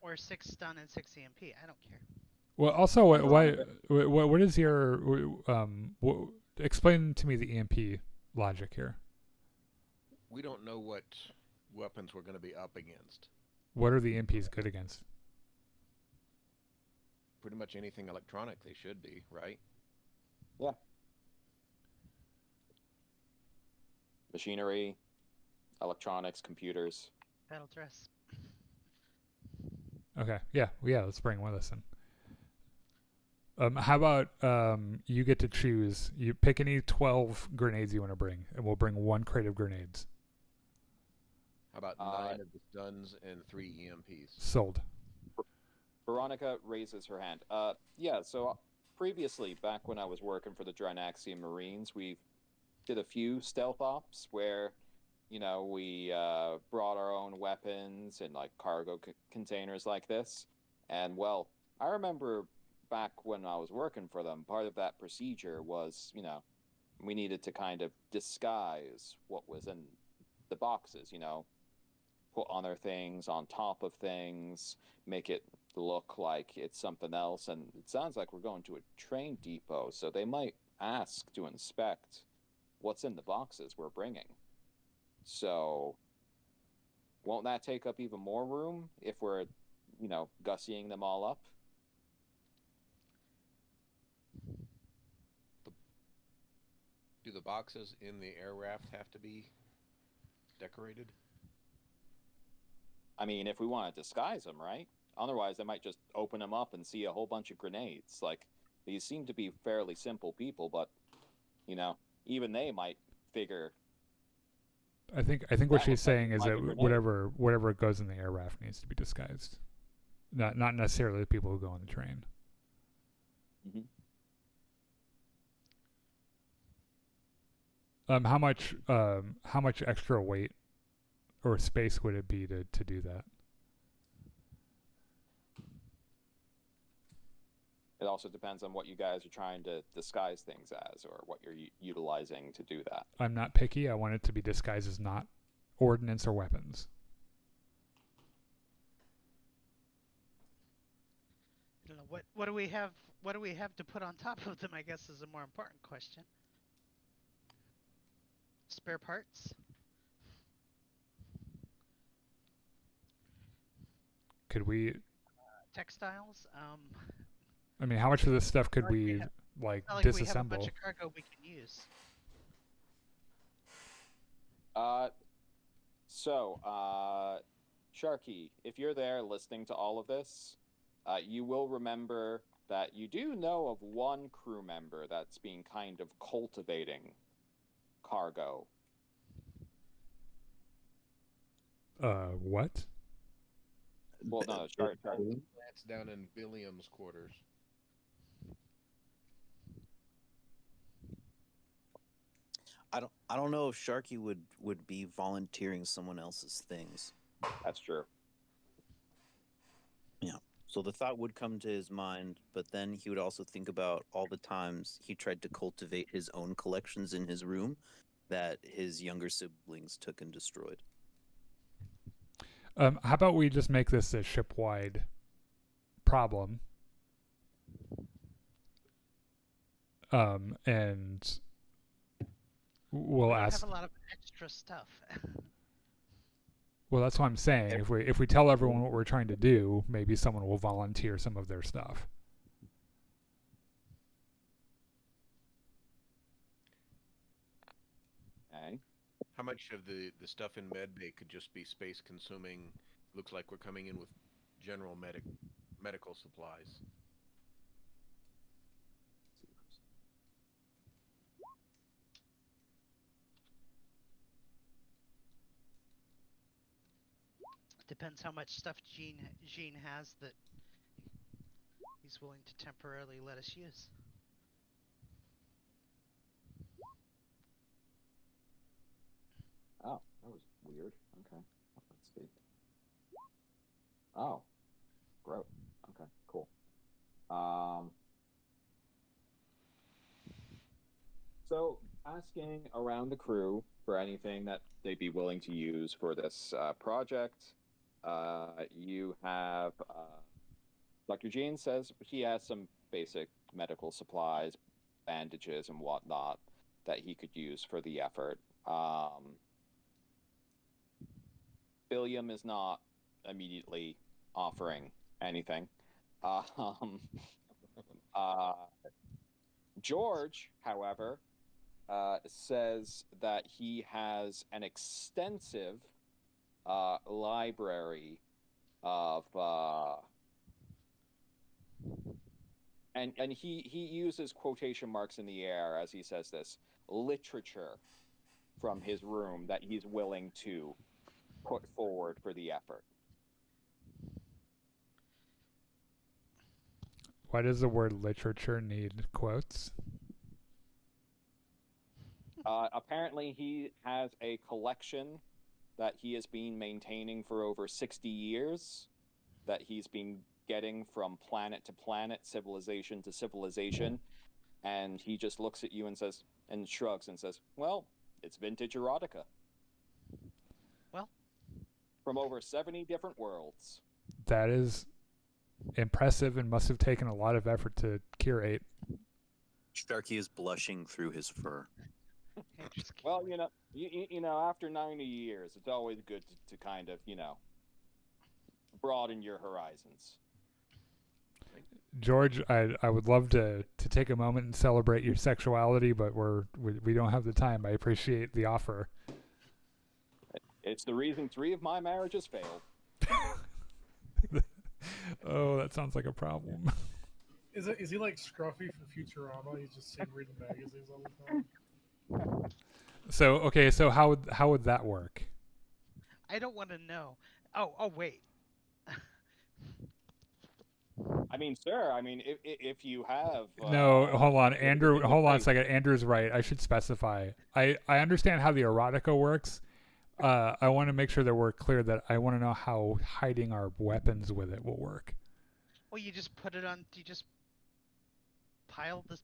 Or 6 stun and 6 EMP. I don't care. Well, also, what is your explain to me the EMP logic here? We don't know what weapons we're going to be up against. What are the EMPs good against? Pretty much anything electronic they should be, right? Yeah. Machinery, electronics, computers. Battle dress. Okay. Yeah. Let's bring one with us then. How about you get to choose? You pick any 12 grenades you want to bring, and we'll bring 1 crate of grenades. How about 9 of the stuns and 3 EMPs? Sold. Veronica raises her hand. Yeah, so previously, back when I was working for the Drynaxian Marines, we did a few stealth ops where, we brought our own weapons in like cargo containers like this. And well, I remember back when I was working for them, part of that procedure was, we needed to kind of disguise what was in the boxes, put other things on top of things, make it look like it's something else. And it sounds like we're going to a train depot, so they might ask to inspect what's in the boxes we're bringing. So won't that take up even more room if we're, gussying them all up? Do the boxes in the air raft have to be decorated? I mean, if we want to disguise them, right? Otherwise, they might just open them up and see a whole bunch of grenades. Like, these seem to be fairly simple people, but, even they might figure. I think what she's saying is that whatever goes in the air raft needs to be disguised, not necessarily the people who go on the train. Mm-hmm. How much extra weight or space would it be to do that? It also depends on what you guys are trying to disguise things as, or what you're utilizing to do that. I'm not picky. I want it to be disguised as not ordnance or weapons. I don't know, what do we have? What do we have to put on top of them? I guess is a more important question. Spare parts. Could we? Textiles. I mean, how much of this stuff could Like we we have- like Not like we have a bunch disassemble? of cargo we can use. Sharky, if you're there listening to all of this, you will remember that you do know of one crew member that's been kind of cultivating cargo. What? Well, no, Sharky. That's down in William's quarters. I don't know if Sharky would be volunteering someone else's things. That's true. Yeah. So the thought would come to his mind, but then he would also think about all the times he tried to cultivate his own collections in his room that his younger siblings took and destroyed. How about we just make this a ship-wide problem? And we'll We ask. have a lot of extra stuff. Well, that's what I'm saying. If we tell everyone what we're trying to do, maybe someone will volunteer some of their stuff. Okay. How much of the stuff in med bay could just be space consuming? Looks like we're coming in with general medical supplies. Depends how much stuff Gene has that he's willing to temporarily let us use. Oh, that was weird. Okay. Let's see. Oh. Gross. Okay, cool. So asking around the crew for anything that they'd be willing to use for this project. You have Dr. Jean says he has some basic medical supplies, bandages and whatnot that he could use for the effort. William is not immediately offering anything. George, however, says that he has an extensive library of and he uses quotation marks in the air as he says this, literature from his room that he's willing to put forward for the effort. Why does the word literature need quotes? Apparently he has a collection that he has been maintaining for over 60 years that he's been getting from planet to planet, civilization to civilization, and he just looks at you and says, and shrugs and says, well, it's vintage erotica. Well, from over 70 different worlds. That is impressive and must have taken a lot of effort to curate. Sharky is blushing through his fur. Well, you know, after 90 years, it's always good to kind of, broaden your horizons. George, I would love to take a moment and celebrate your sexuality, but we don't have the time. I appreciate the offer. It's the reason 3 of my marriages failed. Oh, that sounds like a problem. Is he like Scruffy from Futurama? He's just sitting reading magazines all the time. So okay, so how would that work? I don't want to know. Oh wait. I mean, sir. I mean, if you have No, hold on, if Andrew. it's Hold on a like- second. Andrew's right. I should specify. I understand how the erotica works. I want to make sure that we're clear that I want to know how hiding our weapons with it will work. Well, you just put it on. You just pile the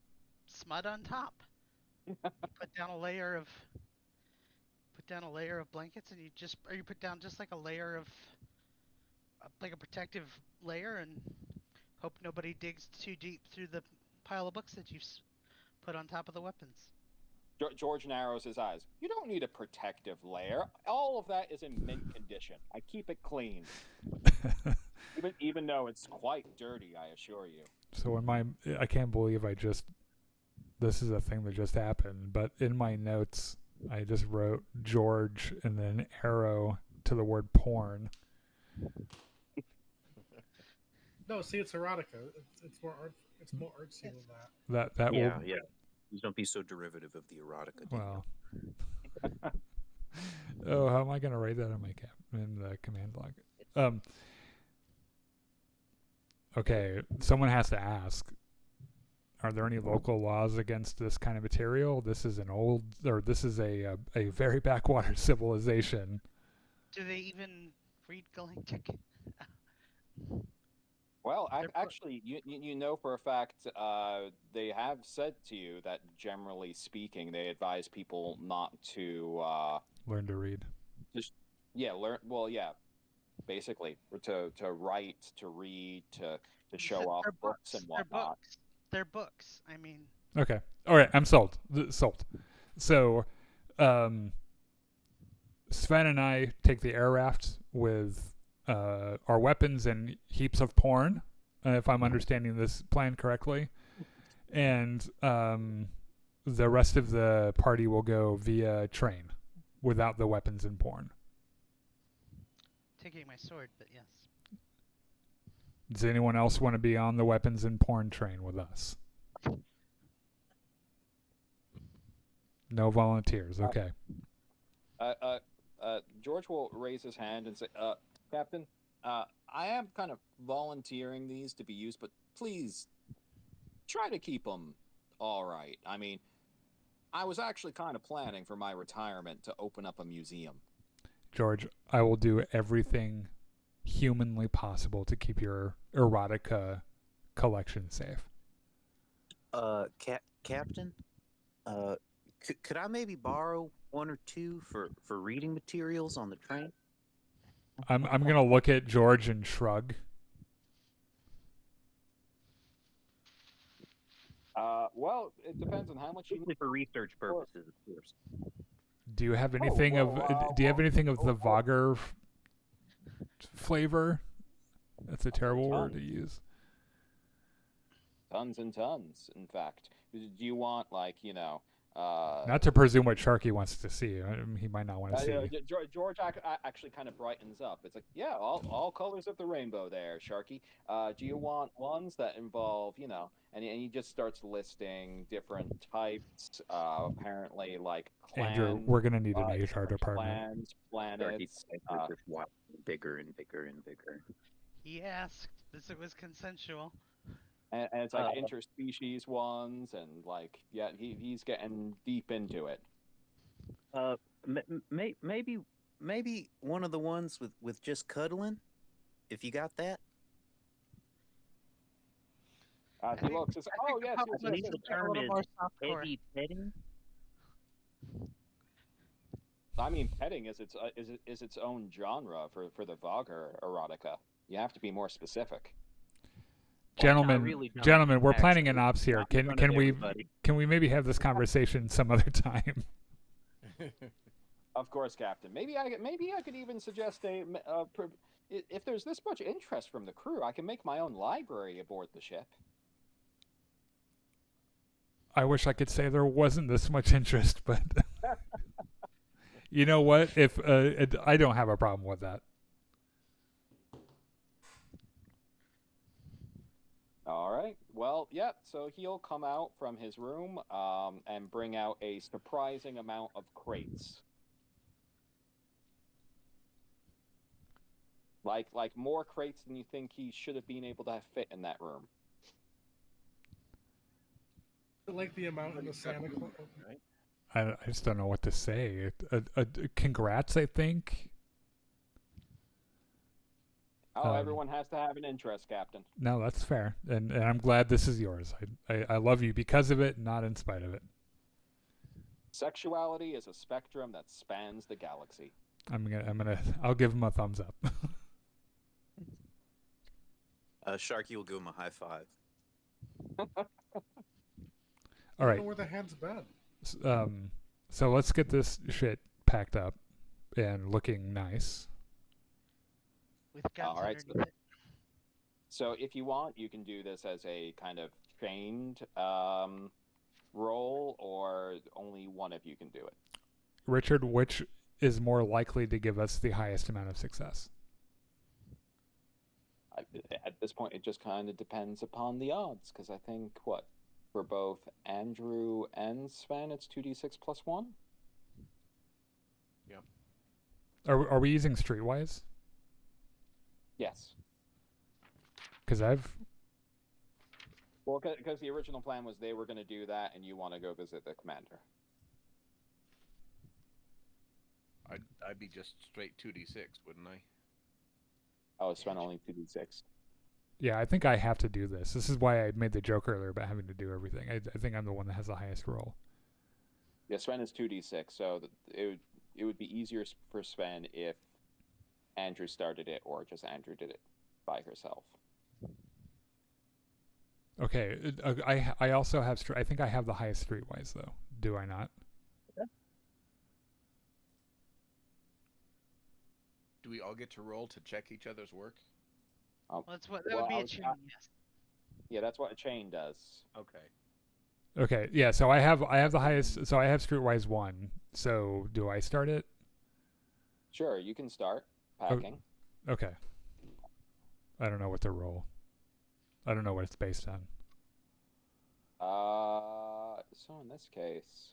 smut on top. You put down a layer of blankets, and you put down just like a layer of like a protective layer, and hope nobody digs too deep through the pile of books that you've put on top of the weapons. George narrows his eyes. You don't need a protective layer. All of that is in mint condition. I keep it clean, even though it's quite dirty. I assure you. So I can't believe this is a thing that just happened, but in my notes, I just wrote George and then arrow to the word porn. No, see, it's erotica. It's more art. It's more artsy than that. That Yeah, will. yeah. Don't be so derivative of the erotica. Well. Oh, how am I going to write that in the command log? Okay, someone has to ask. Are there any local laws against this kind of material? This is this is a very backwater civilization. Do they even read Galactic? Well, They're actually, you know for a fact they have said to you that generally speaking, they advise people not to Learn to read. learn. Well, yeah, basically, or to write, to read, to show off They're books and whatnot. They're books. I mean, Okay. All right. I'm sold. Sold. So, Sven and I take the air raft with our weapons and heaps of porn, if I'm understanding this plan correctly. And the rest of the party will go via train without the weapons and porn. taking my sword, but yes. Does anyone else want to be on the weapons and porn train with us? No volunteers. Okay. George will raise his hand and say, Captain, I am kind of volunteering these to be used, but please try to keep them all right. I mean, I was actually kind of planning for my retirement to open up a museum. George, I will do everything humanly possible to keep your erotica collection safe. Captain, could I maybe borrow one or two for reading materials on the train? I'm gonna look at George and shrug. Well, it depends on how much you Usually for research purposes, of course. Do you have anything do you have anything of the Vagar flavor? That's a terrible word to use. Tons and tons, in fact. Do you want, like, Not to presume what Sharky wants to see. He might not want to see. George actually kind of brightens up. It's like, yeah, all colors of the rainbow there, Sharky. Do you want ones that involve, and he just starts listing different types, apparently, like clans, Andrew, we're going to need an HR different department. clans, planets. Just bigger and bigger and bigger. He asked. This was consensual. And it's like interspecies ones, and like, yeah, he's getting deep into it. Maybe one of the ones with just cuddling, if you got that. He looks. It's, oh yes, I believe the term is softcore. heavy petting. I mean, petting is its own genre for the Vagar erotica. You have to be more specific. Gentlemen, we're planning an ops here. Can we maybe have this conversation some other time? Of course, Captain. Maybe I could even suggest if there's this much interest from the crew, I can make my own library aboard the ship. I wish I could say there wasn't this much interest, but you know what? If I don't have a problem with that. All right. Well, yeah. So he'll come out from his room and bring out a surprising amount of crates. Like more crates than you think he should have been able to have fit in that room. Like the amount in the Santa Claus. Right? I just don't know what to say. Congrats, I think. Oh, everyone has to have an interest, Captain. No, that's fair, and I'm glad this is yours. I love you because of it, not in spite of it. Sexuality is a spectrum that spans the galaxy. I'll give him a thumbs up. Sharky will give him a high five. All right. I don't know where the hand's been. So let's get this shit packed up and looking nice. With guns All right, underneath it. So if you want, you can do this as a kind of chained roll, or only one of you can do it. Richard, which is more likely to give us the highest amount of success? At this point, it just kind of depends upon the odds, because I think, for both Andrew and Sven, it's 2d6 plus 1? Yep. Are we using streetwise? Yes. Because Well, because the original plan was they were going to do that, and you want to go visit the commander. I'd be just straight 2d6, wouldn't I? Oh, Sven only 2d6. Yeah, I think I have to do this. This is why I made the joke earlier about having to do everything. I think I'm the one that has the highest roll. Yeah, Sven is 2d6, so it would be easier for Sven if Andrew started it, or just Andrew did it by herself. Okay, I also have I think I have the highest streetwise though. Do I not? Okay. Do we all get to roll to check each other's work? Well, that would be a chain, yes. Yeah, that's what a chain does. Okay. Okay, yeah. So I have the highest. So I have streetwise 1. So do I start it? Sure, you can start packing. Okay. I don't know what to roll. I don't know what it's based on. So in this case,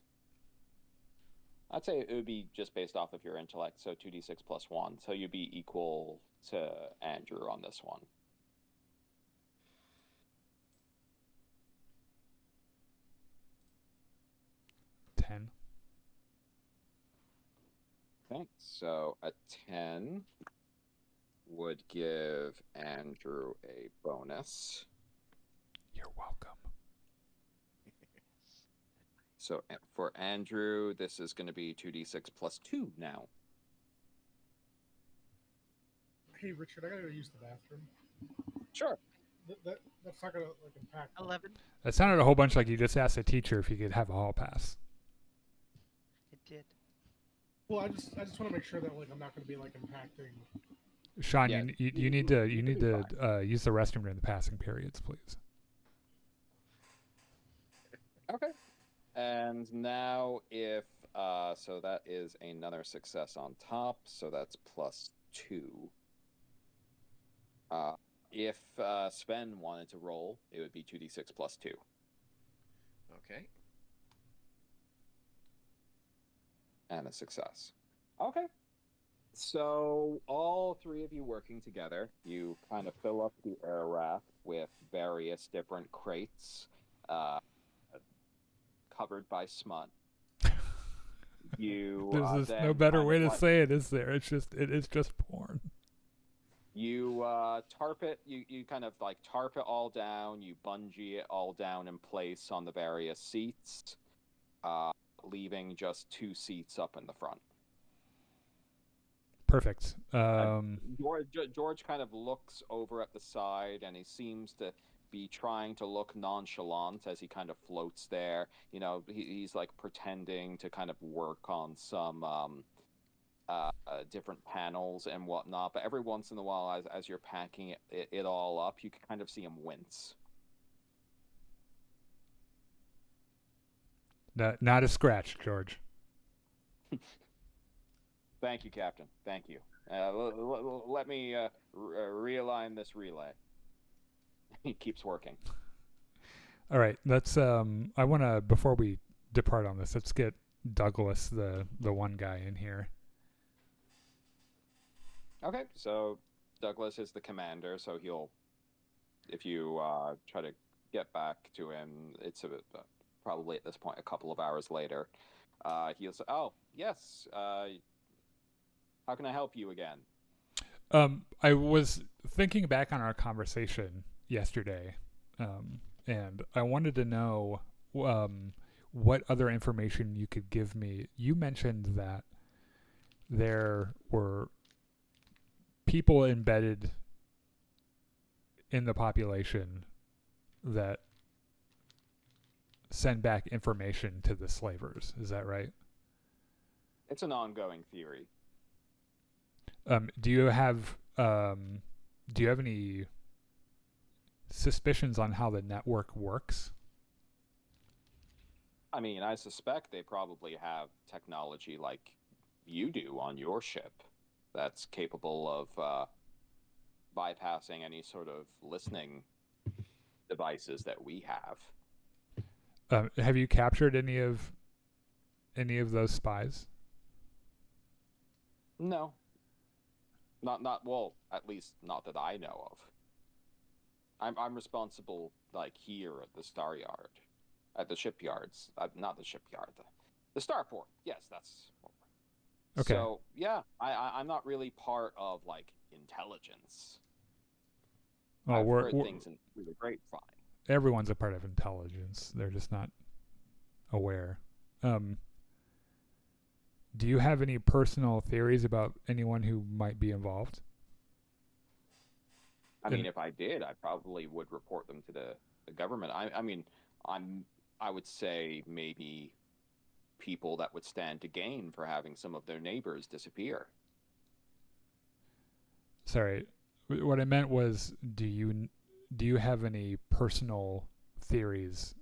I'd say it would be just based off of your intellect, so 2d6 plus 1. So you'd be equal to Andrew on this one. $10. Okay, so a 10 would give Andrew a bonus. You're welcome. So for Andrew, this is going to be 2d6 plus 2 now. Hey, Richard, I gotta go use the bathroom. Sure. That's not gonna impact. 11. That sounded a whole bunch like you just asked a teacher if you could have a hall pass. It did. Well, I just want to make sure that I'm not gonna be impacting. Sean, Yeah, you need to use the restroom during the passing periods, please. Okay. And now if, so that is another success on top, so that's plus 2. If Sven wanted to roll, it would be 2d6 plus 2. Okay. And a success. Okay. So all 3 of you working together, you kind of fill up the air raft with various different crates, covered by smut. There's no better way to say it, is there? It is just porn. You tarp it. You kind of tarp it all down. You bungee it all down in place on the various seats, leaving just 2 seats up in the front. Perfect. George kind of looks over at the side, and he seems to be trying to look nonchalant as he kind of floats there. You know, he's pretending to kind of work on some different panels and whatnot. But every once in a while, as you're packing it all up, you can kind of see him wince. Not a scratch, George. Thank you, Captain. Thank you. Let me realign this relay. He keeps working. All right, let's. I want to, before we depart on this, let's get Douglas, the one guy, in here. Okay, so Douglas is the commander, so he'll, if you try to get back to him, it's probably at this point a couple of hours later. He'll say, "Oh, yes. How can I help you again?" I was thinking back on our conversation yesterday, and I wanted to know what other information you could give me. You mentioned that there were people embedded in the population that send back information to the slavers. Is that right? It's an ongoing theory. Do you have any suspicions on how the network works? I mean, I suspect they probably have technology like you do on your ship that's capable of bypassing any sort of listening devices that we have. Have you captured any of those spies? No. Not well, at least not that I know of. I'm responsible, like, here at the Star Yard, at the shipyards. Not the shipyard, the starport. Yes, that's what we're... Okay. So yeah, I'm not really part of like intelligence. Well, I've heard things through the grapevine. Everyone's a part of intelligence. They're just not aware. Do you have any personal theories about anyone who might be involved? I mean, if I did, I probably would report them to the government. I mean, I would say maybe people that would stand to gain for having some of their neighbors disappear. Sorry, what I meant was, do you have any personal theories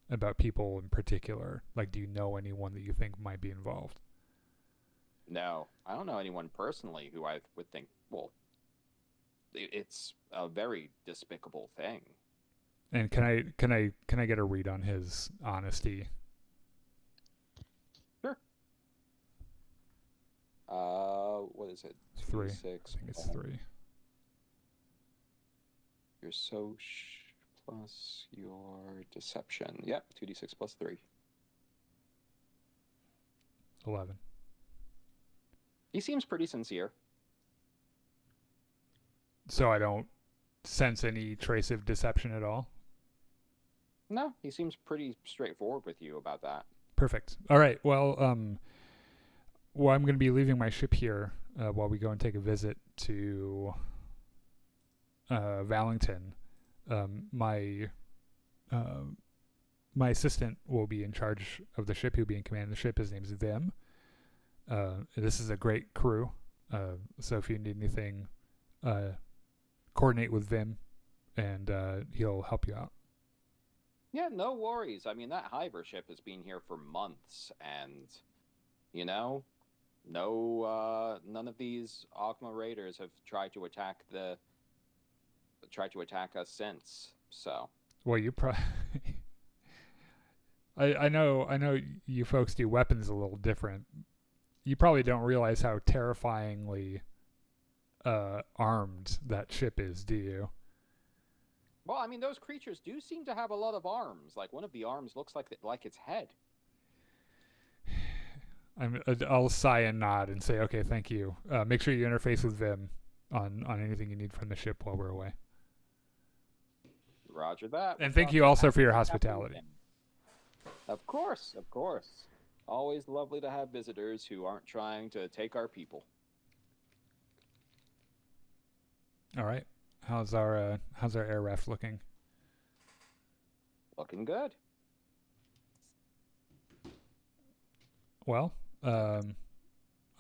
about people in particular? Like, do you know anyone that you think might be involved? No, I don't know anyone personally who I would think, well, it's a very despicable thing. And can I get a read on his honesty? Sure. What is it? 3. 6. I think it's 3. Your soch plus your deception. Yep, 2d6 plus 3. 11. He seems pretty sincere. So I don't sense any trace of deception at all? No, he seems pretty straightforward with you about that. Perfect. All right. Well, I'm going to be leaving my ship here while we go and take a visit to Vallington. My assistant will be in charge of the ship. He'll be in command of the ship. His name's Vim. This is a great crew. So if you need anything, coordinate with Vim, and he'll help you out. Yeah, no worries. I mean, that Hiver ship has been here for months, and, you know, none of these Oghma raiders have tried to attack us since. So. Well, you probably. I know you folks do weapons a little different. You probably don't realize how terrifyingly armed that ship is, do you? Well, I mean, those creatures do seem to have a lot of arms. Like, one of the arms looks like its head. I'll sigh and nod and say, okay, thank you. Make sure you interface with Vim on anything you need from the ship while we're away. Roger that. And thank you also for your hospitality. Of course. Always lovely to have visitors who aren't trying to take our people. All right. How's our air raft looking? Looking good. Well, I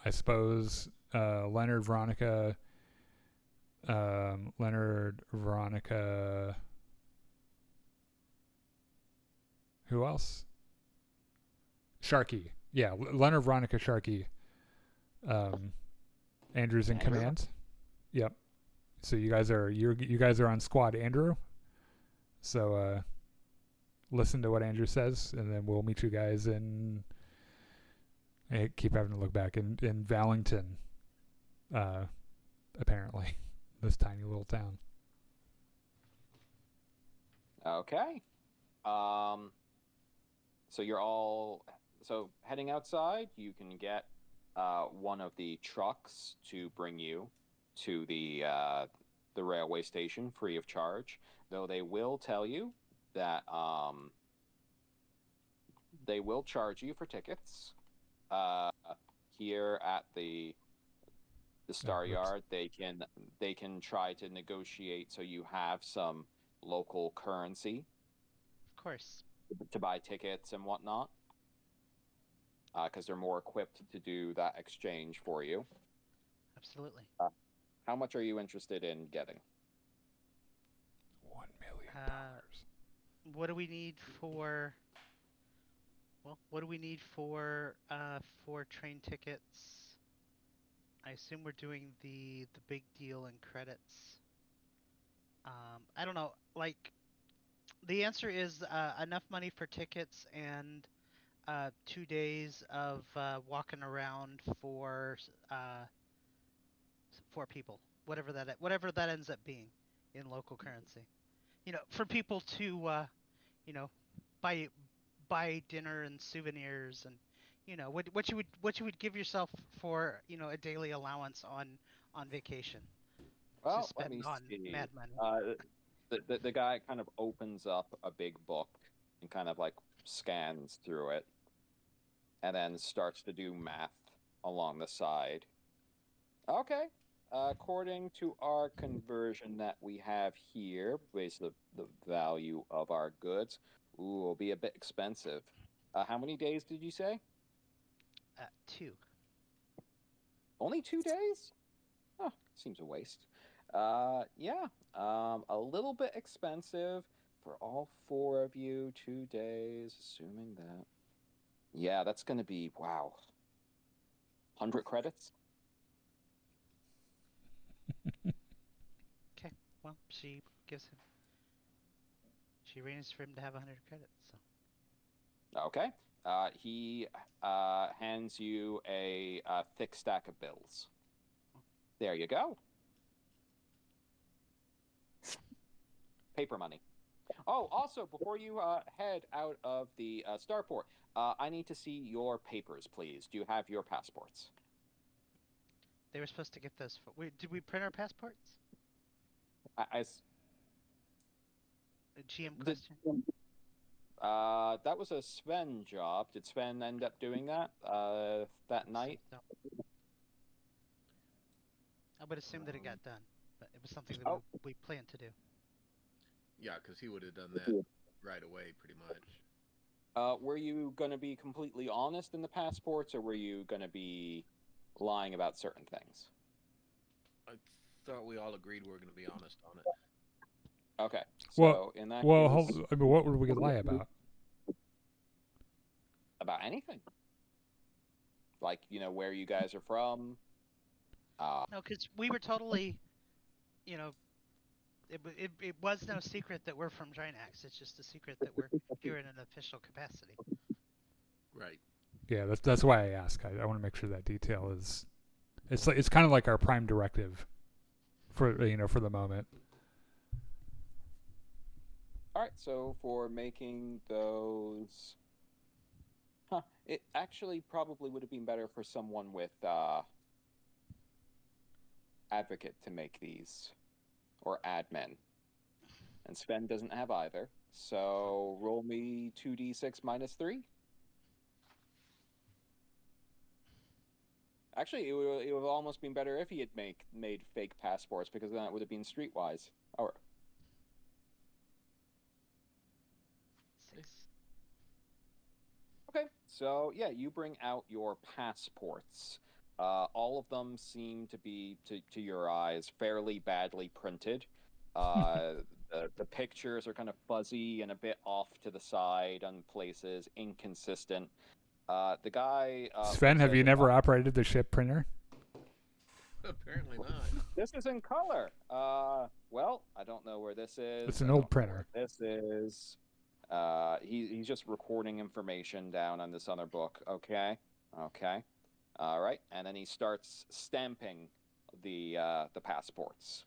suppose Leonard, Veronica. Who else? Sharky. Yeah, Leonard, Veronica, Sharky. Andrew's in command. Yep. So you guys are on squad Andrew. So listen to what Andrew says, and then we'll meet you guys in. I keep having to look back in Vallington. Apparently, this tiny little town. Okay. So you're all heading outside. You can get one of the trucks to bring you to the railway station free of charge. Though they will tell you that they will charge you for tickets. Here at the Star Yard, they can try to negotiate so you have some local currency. Of course. To buy tickets and whatnot, because they're more equipped to do that exchange for you. Absolutely. How much are you interested in getting? $1 million. What do we need for? Well, what do we need for train tickets? I assume we're doing the big deal in credits. I don't know. Like, the answer is enough money for tickets and 2 days of walking around for 4 people, whatever that ends up being in local currency. For people to buy dinner and souvenirs and what you would give yourself for a daily allowance on vacation to Well, let spend me on see. mad money. The guy kind of opens up a big book and kind of like scans through it, and then starts to do math along the side. Okay. According to our conversion that we have here, based on the value of our goods, will be a bit expensive. How many days did you say? 2. Only 2 days? Oh, seems a waste. Yeah, a little bit expensive for all 4 of you. 2 days, assuming that. Yeah, that's going to be, wow, 100 credits? Okay. Well, she arranges for him to have 100 credits. So. Okay. He hands you a thick stack of bills. There you go. Paper money. Oh, also, before you head out of the starport, I need to see your papers, please. Do you have your passports? They were supposed to get those. Did we print our passports? A GM question. That was a Sven job. Did Sven end up doing that that night? No. I would assume that it got done, but it was something that we planned to do. Yeah, because he would have done that right away, pretty much. Were you going to be completely honest in the passports, or were you going to be lying about certain things? I thought we all agreed we were going to be honest on it. Okay. Well, so in that case, case, I mean, what would we lie about? About anything. Like, where you guys are from. No, because we were totally, it was no secret that we're from Drinax. It's just a secret that we're here in an official capacity. Right. Yeah, that's why I ask. I want to make sure that detail is. It's kind of like our prime directive, for the moment. All right, so for making those, it actually probably would have been better for someone with advocate to make these, or admin. And Sven doesn't have either, so roll me 2d6 minus 3. Actually, it would have almost been better if he had made fake passports, because then it would have been streetwise. Or 6. Okay, so yeah, you bring out your passports. All of them seem to be, to your eyes, fairly badly printed. The pictures are kind of fuzzy and a bit off to the side on places, inconsistent. The guy... Sven, have you never operated the ship printer? Apparently not. This is in color. Well, I don't know where this is. It's an old printer. This is... he's just recording information down on this other book. Okay. All right, and then he starts stamping the passports.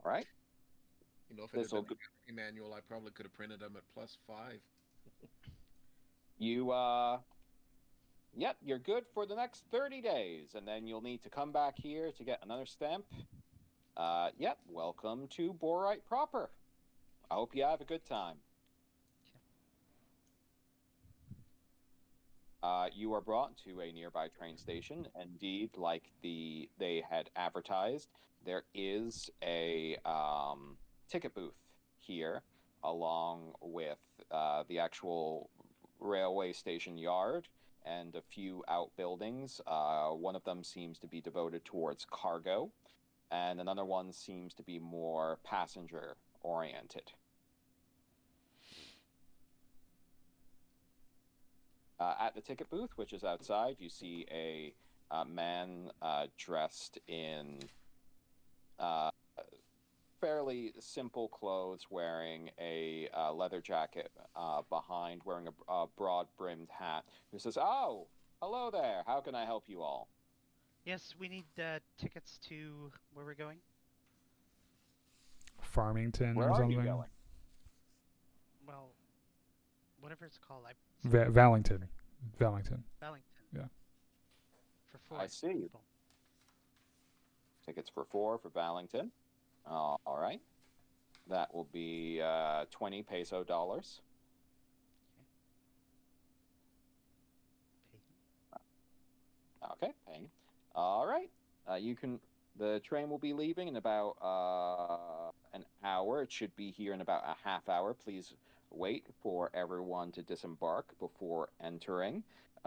All right. You know, if it had This'll been a manual, I probably could have printed them at +5. You yep, you're good for the next 30 days, and then you'll need to come back here to get another stamp. Yep, welcome to Borite proper. I hope you have a good time. You are brought to a nearby train station. Indeed, like they had advertised, there is a ticket booth here, along with the actual railway station yard and a few outbuildings. One of them seems to be devoted towards cargo, and another one seems to be more passenger oriented. At the ticket booth, which is outside, you see a man dressed in fairly simple clothes, wearing a leather jacket behind, wearing a broad-brimmed hat, who says, "Oh, hello there. How can I help you all?" Yes, we need tickets to where we're going. Farmington Where or are something. you going? Well, whatever it's called. Vallington. Wellington. Yeah. For 4 I see. people. Tickets for 4 for Vallington. All right. That will be 20 peso dollars. Okay, paying. All right. You can. The train will be leaving in about an hour. It should be here in about a half hour. Please wait for everyone to disembark before entering.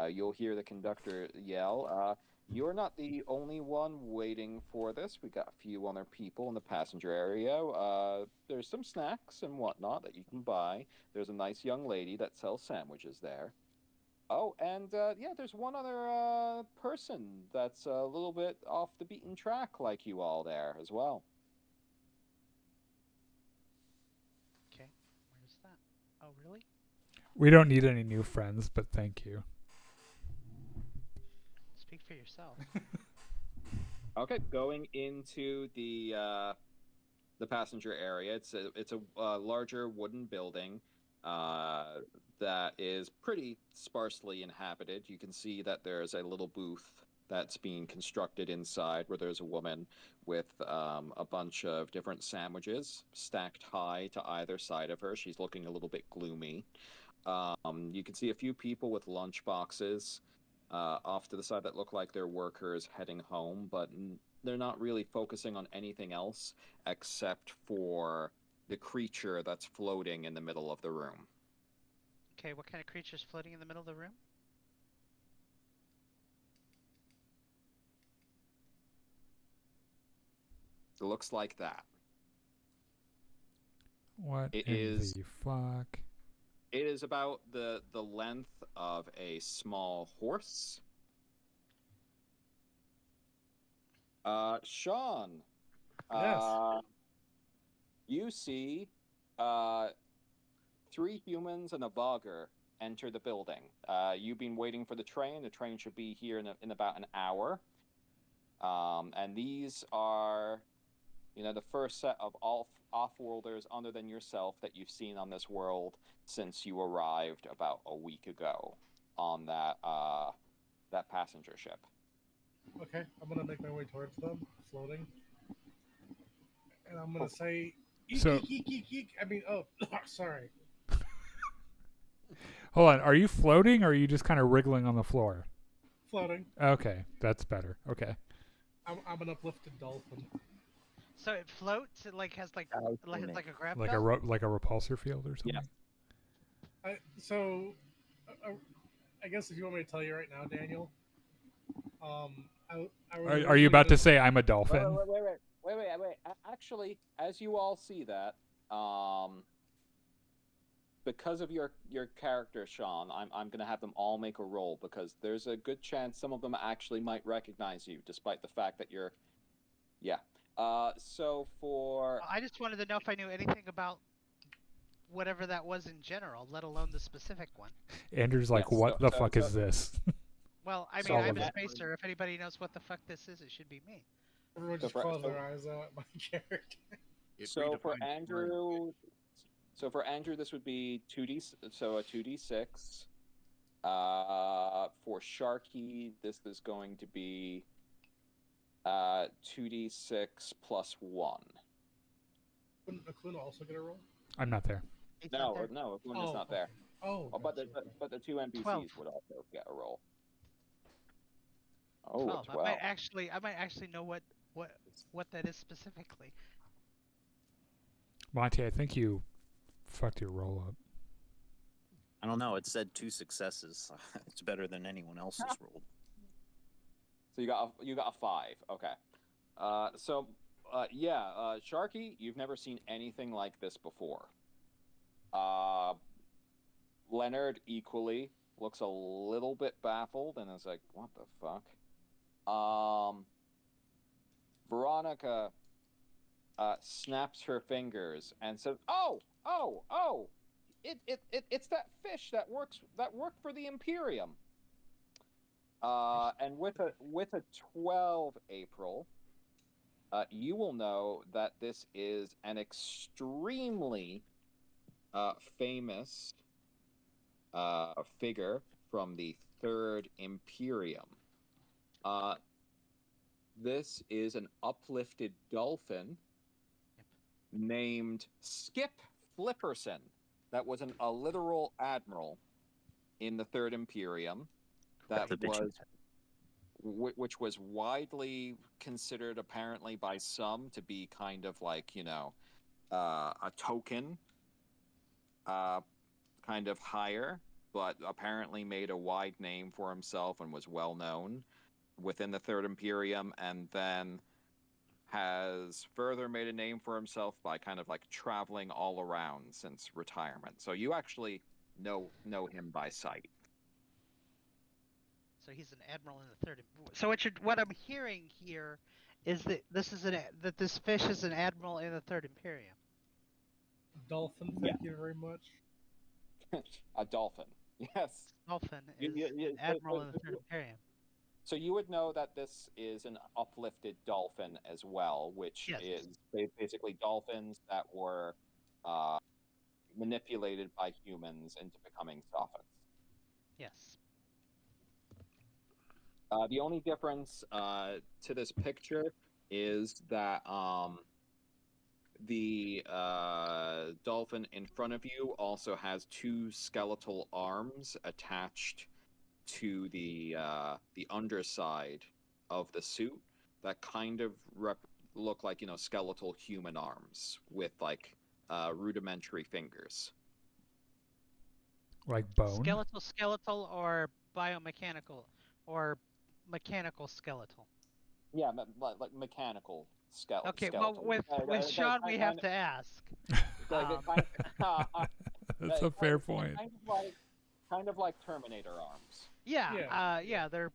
You'll hear the conductor yell, "You're not the only one waiting for this. We got a few other people in the passenger area. There's some snacks and whatnot that you can buy. There's a nice young lady that sells sandwiches there. Oh, and yeah, there's one other person that's a little bit off the beaten track like you all there as well." Okay, where's that? Oh, really? We don't need any new friends, but thank you. Speak for yourself. Okay, going into the passenger area. It's a larger wooden building that is pretty sparsely inhabited. You can see that there's a little booth that's being constructed inside, where there's a woman with a bunch of different sandwiches stacked high to either side of her. She's looking a little bit gloomy. You can see a few people with lunch boxes off to the side that look like they're workers heading home, but they're not really focusing on anything else except for the creature that's floating in the middle of the room. Okay, what kind of creature's floating in the middle of the room? It looks like that. What It in is- the fuck? It is about the length of a small horse. Sean. Yes. You see 3 humans and a Vogger enter the building. You've been waiting for the train. The train should be here in about an hour. And these are, the first set of all off-worlders other than yourself that you've seen on this world since you arrived about a week ago on that passenger ship. Okay, I'm gonna make my way towards them, floating, and I'm gonna say, eek, So- eek, eek, eek, eek. I mean, oh, sorry. Hold on. Are you floating or are you just kind of wriggling on the floor? Floating. Okay, that's better. Okay. I'm an uplifted dolphin. So it floats. It like has like a grab Like belt? like a repulsor field or something? Yeah. I guess if you want me to tell you right now, Daniel, Are you about to say I'm a Wait, dolphin? wait. Actually, as you all see that, because of your character, Sean, I'm gonna have them all make a roll, because there's a good chance some of them actually might recognize you, despite the fact that you're. Yeah. So for. Well, I just wanted to know if I knew anything about whatever that was in general, let alone the specific one. Andrew's like, Yes, what so- the fuck is this? Well, I mean, So I'm a that- spacer. If anybody knows what the fuck this is, it should be me. everyone So just for- close so- their eyes out at my character. So for redefines Andrew, this would be 2d, so a 2d6. For Sharky, this is going to be 2d6 plus 1. Wouldn't Akuna also get a roll? I'm not there. He's not there. No, Oghman is not okay. there. Oh, But gotcha, okay. the two NPCs 12. would also get a roll. Oh, 12. a 12. I might actually know what that is specifically. Monty, I think you fucked your roll up. I don't know. It said 2 successes. It's better than anyone else's rolled. So you got a 5. Okay. Sharky, you've never seen anything like this before. Leonard equally looks a little bit baffled and is like, "What the fuck?" Veronica snaps her fingers and says, "Oh! It's that fish that worked for the Imperium." And with a 12, April, you will know that this is an extremely famous figure from the Third Imperium. This is an uplifted dolphin named Skip Flipperson. That was a literal admiral in the Third Imperium. Which was widely considered, apparently, by some to be kind of like, a token, kind of higher, but apparently made a wide name for himself and was well known within the Third Imperium, and then has further made a name for himself by kind of like traveling all around since retirement. So you actually know him by sight. So he's an admiral in the third. So what I'm hearing here is that this fish is an admiral in the Third Imperium. Dolphin, thank you very much. A dolphin, yes. Dolphin is an admiral in the Third Imperium. So you would know that this is an uplifted dolphin as well, which is basically dolphins that were manipulated by humans into becoming sovereigns. Yes. The only difference to this picture is that the dolphin in front of you also has 2 skeletal arms attached to the underside of the suit that kind of look like skeletal human arms with like rudimentary fingers. Like bone? Skeletal or biomechanical or mechanical skeletal? Yeah, like mechanical skeletal. Okay, well, with Sean, we have to ask. That's a fair point. Kind of like Terminator arms. Yeah. They're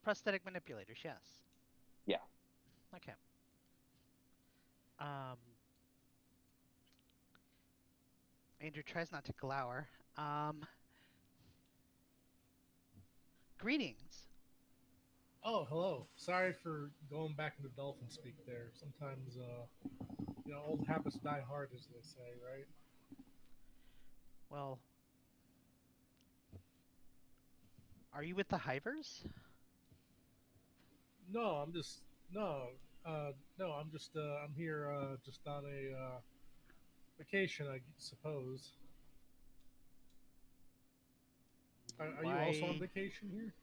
prosthetic manipulators. Yes. Yeah. Okay. Andrew tries not to glower. Greetings. Oh, hello. Sorry for going back into dolphin speak there. Sometimes, old habits die hard, as they say, right? Well, are you with the Hivers? No, I'm just I'm here just on a vacation, I suppose. Are you also on vacation here?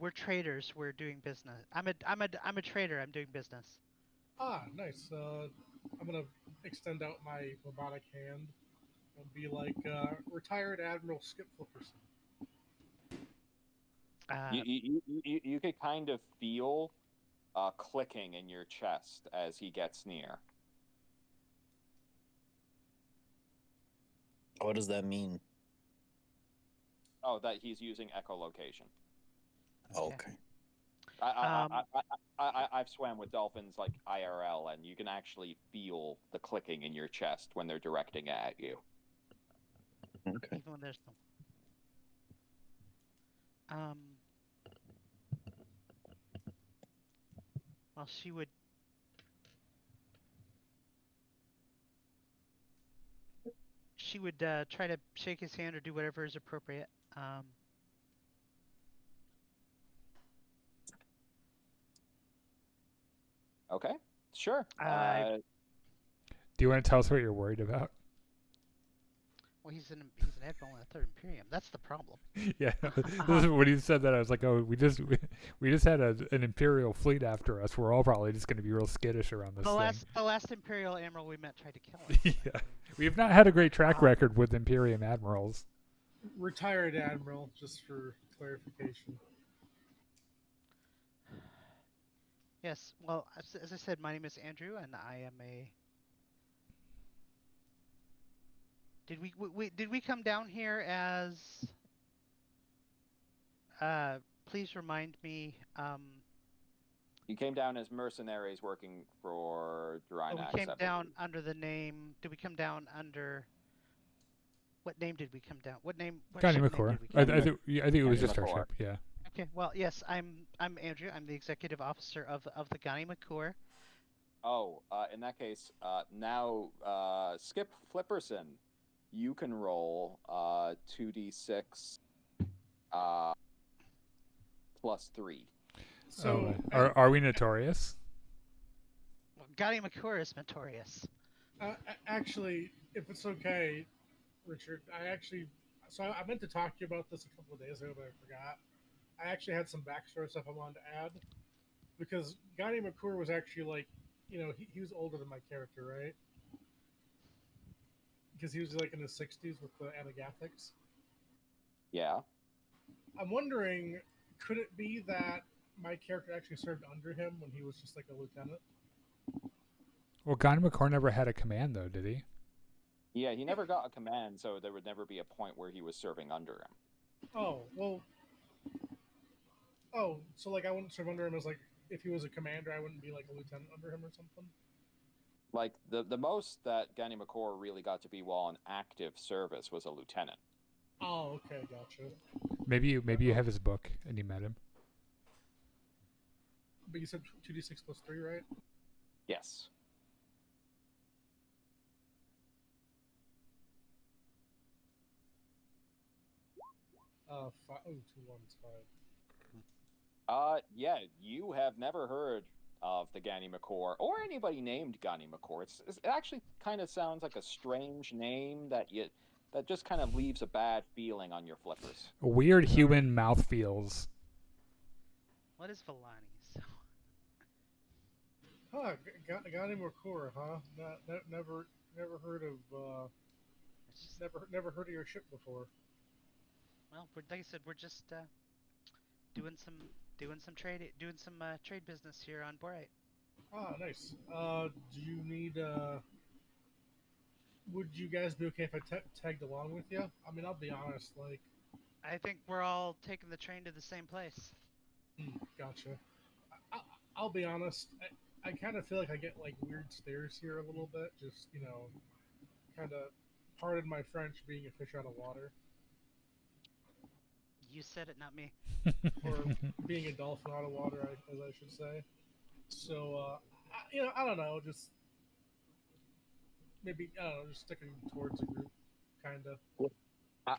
We're traders. We're doing business. I'm a trader. I'm doing business. Ah, nice. I'm gonna extend out my robotic hand and be like, retired Admiral Skip Flipperson. You could kind of feel clicking in your chest as he gets near. What does that mean? Oh, that he's using echolocation. Okay. I've swam with dolphins like IRL, and you can actually feel the clicking in your chest when they're directing it at you. Okay. Even when there's no. Well, she would could try to shake his hand or do whatever is appropriate. Okay, sure. Do you want to tell us what you're worried about? Well, he's an admiral in the Third Imperium. That's the problem. Yeah, when he said that, I was like, oh, we just had an Imperial fleet after us. We're all probably just going to be real skittish around this thing. The last Imperial admiral we met tried to kill us. Yeah, we have not had a great track record with Imperium admirals. Retired admiral, just for clarification. Yes. Well, as I said, my name is Andrew, and I am a. Did we come down here as? Please remind me. You came down as mercenaries working for Drynax. We came down under the name. Did we come down under? What name did we come down? What name? Ganimakkur. I think it was just our Ganimakkur. ship. Yeah. Okay. Well, yes, I'm Andrew. I'm the executive officer of the Ganimakkur. Oh, in that case, now Skip Flipperson, you can roll 2d6 plus 3. So are we notorious? Well, Ganimakkur is notorious. actually, if it's okay, Richard, I meant to talk to you about this a couple of days ago, but I forgot. I actually had some backstory stuff I wanted to add, because Ganimakkur was actually like, he was older than my character, right? Because he was like in his 60s with the Anagathics. Yeah. I'm wondering, could it be that my character actually served under him when he was just like a lieutenant? Well, Ganimakkur never had a command, though, did he? Yeah, he never got a command, so there would never be a point where he was serving under him. Oh, well. Oh, so like I wouldn't serve under him as like, if he was a commander, I wouldn't be like a lieutenant under him or something? Like, the most that Ganimakkur really got to be while in active service was a lieutenant. Oh, okay, gotcha. Maybe you have his book and you met him. But you said 2d6 plus 3, right? Yes. Five, 2 ones, 5. Yeah, you have never heard of the Ganimakkur or anybody named Ganimakkur. It actually kind of sounds like a strange name that just kind of leaves a bad feeling on your flippers. Weird human mouth feels. What is Villani's? Huh, Ganimakkur, huh? Never heard of, never heard of your ship before. Well, like I said, we're just doing some trade business here on Borite. Ah, nice. Do you need would you guys be okay if I tagged along with you? I mean, I'll be honest, like. I think we're all taking the train to the same place. Gotcha. I'll be honest. I kind of feel like I get like weird stares here a little bit. Just kind of, pardon my French, being a fish out of water. You said it, not me. Or being a dolphin out of water, as I should say. So, I don't know, just maybe, just sticking towards a group, kind of.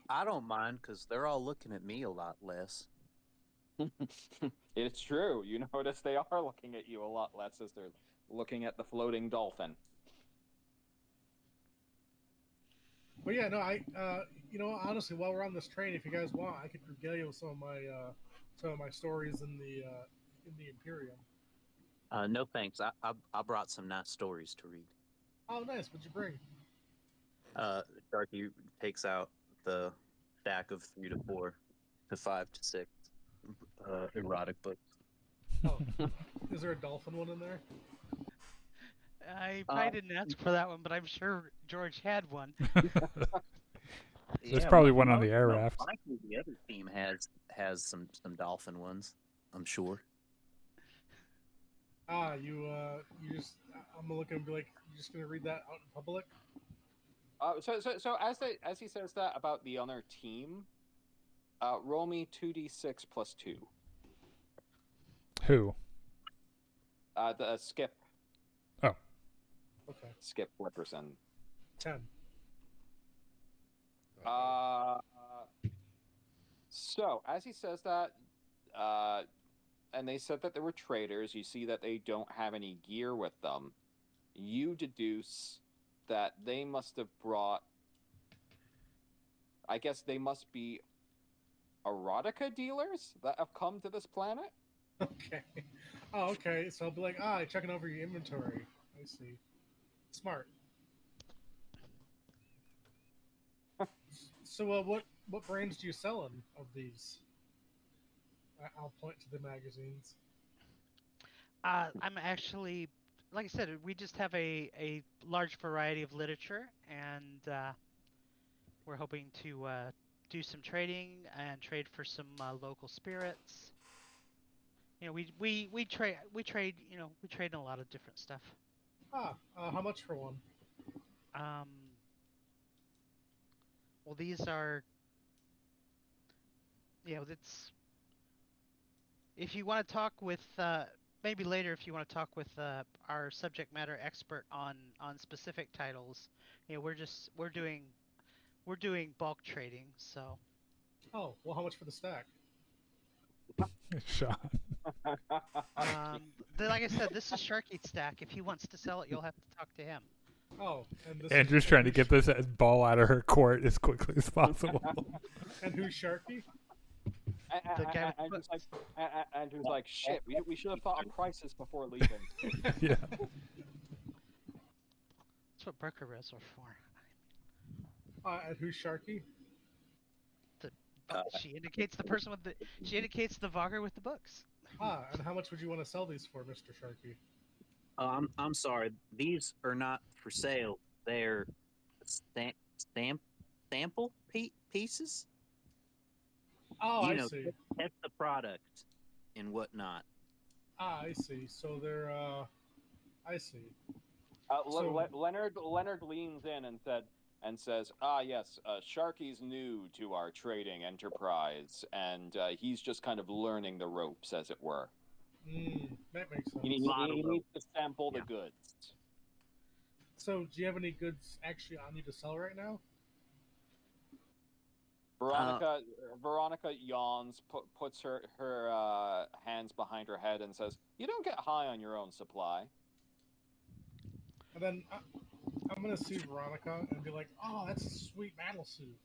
I don't mind, because they're all looking at me a lot less. It's true. You notice they are looking at you a lot less as they're looking at the floating dolphin. But yeah, no, honestly, while we're on this train, if you guys want, I could regale you with some of my stories in the Imperium. No thanks. I brought some nice stories to read. Oh, nice. What'd you bring? Sharky takes out the stack of 3 to 4 to 5 to 6 erotic books. Oh, is there a dolphin one in there? I probably didn't ask for that one, but I'm sure George had one. There's probably one on the air raft. Likely the other team has some dolphin ones, I'm sure. You just, I'm gonna look and be like, you're just gonna read that out in public? So as he says that about the other team, roll me 2d6 plus 2. Who? The Skip. Oh. Okay. Skip Flipperson. 10. So as he says that, and they said that they were traders, you see that they don't have any gear with them. You deduce that they must have brought. I guess they must be erotica dealers that have come to this planet. Okay. Oh, okay. So I'll be like, checking over your inventory. I see. Smart. So, what brands do you sell of these? I'll point to the magazines. I'm actually, like I said, we just have a large variety of literature, and we're hoping to do some trading and trade for some local spirits. You know, we trade we trade in a lot of different stuff. How much for one? Um, well, these are, it's if you want to talk with maybe later if you want to talk with our subject matter expert on specific titles, we're doing bulk trading, so Oh, well, how much for the stack? Sean. like I said, this is Sharky's stack. If he wants to sell it, you'll have to talk to him. Oh, and this Andrew's trying to get this ball out of her court as quickly as possible. And who's Sharky? The guy with the Andrew's books. Andrew's like, shit, we should have thought of prices before leaving. Yeah. That's what broker rails are for. And who's Sharky? She indicates the person with the. She indicates the Vogger with the books. And how much would you want to sell these for, Mr. Sharky? I'm sorry. These are not for sale. They're sample pieces. Oh, You I know, see. test the product and whatnot. I see. So they're I see. Leonard leans in and says, yes, Sharky's new to our trading enterprise, and he's just kind of learning the ropes, as it were. That makes sense. He needs to sample the goods. So, do you have any goods actually on you to sell right now? Veronica yawns, puts her hands behind her head, and says, "You don't get high on your own supply." And then I'm gonna see Veronica and be like, "Oh, that's a sweet battle suit."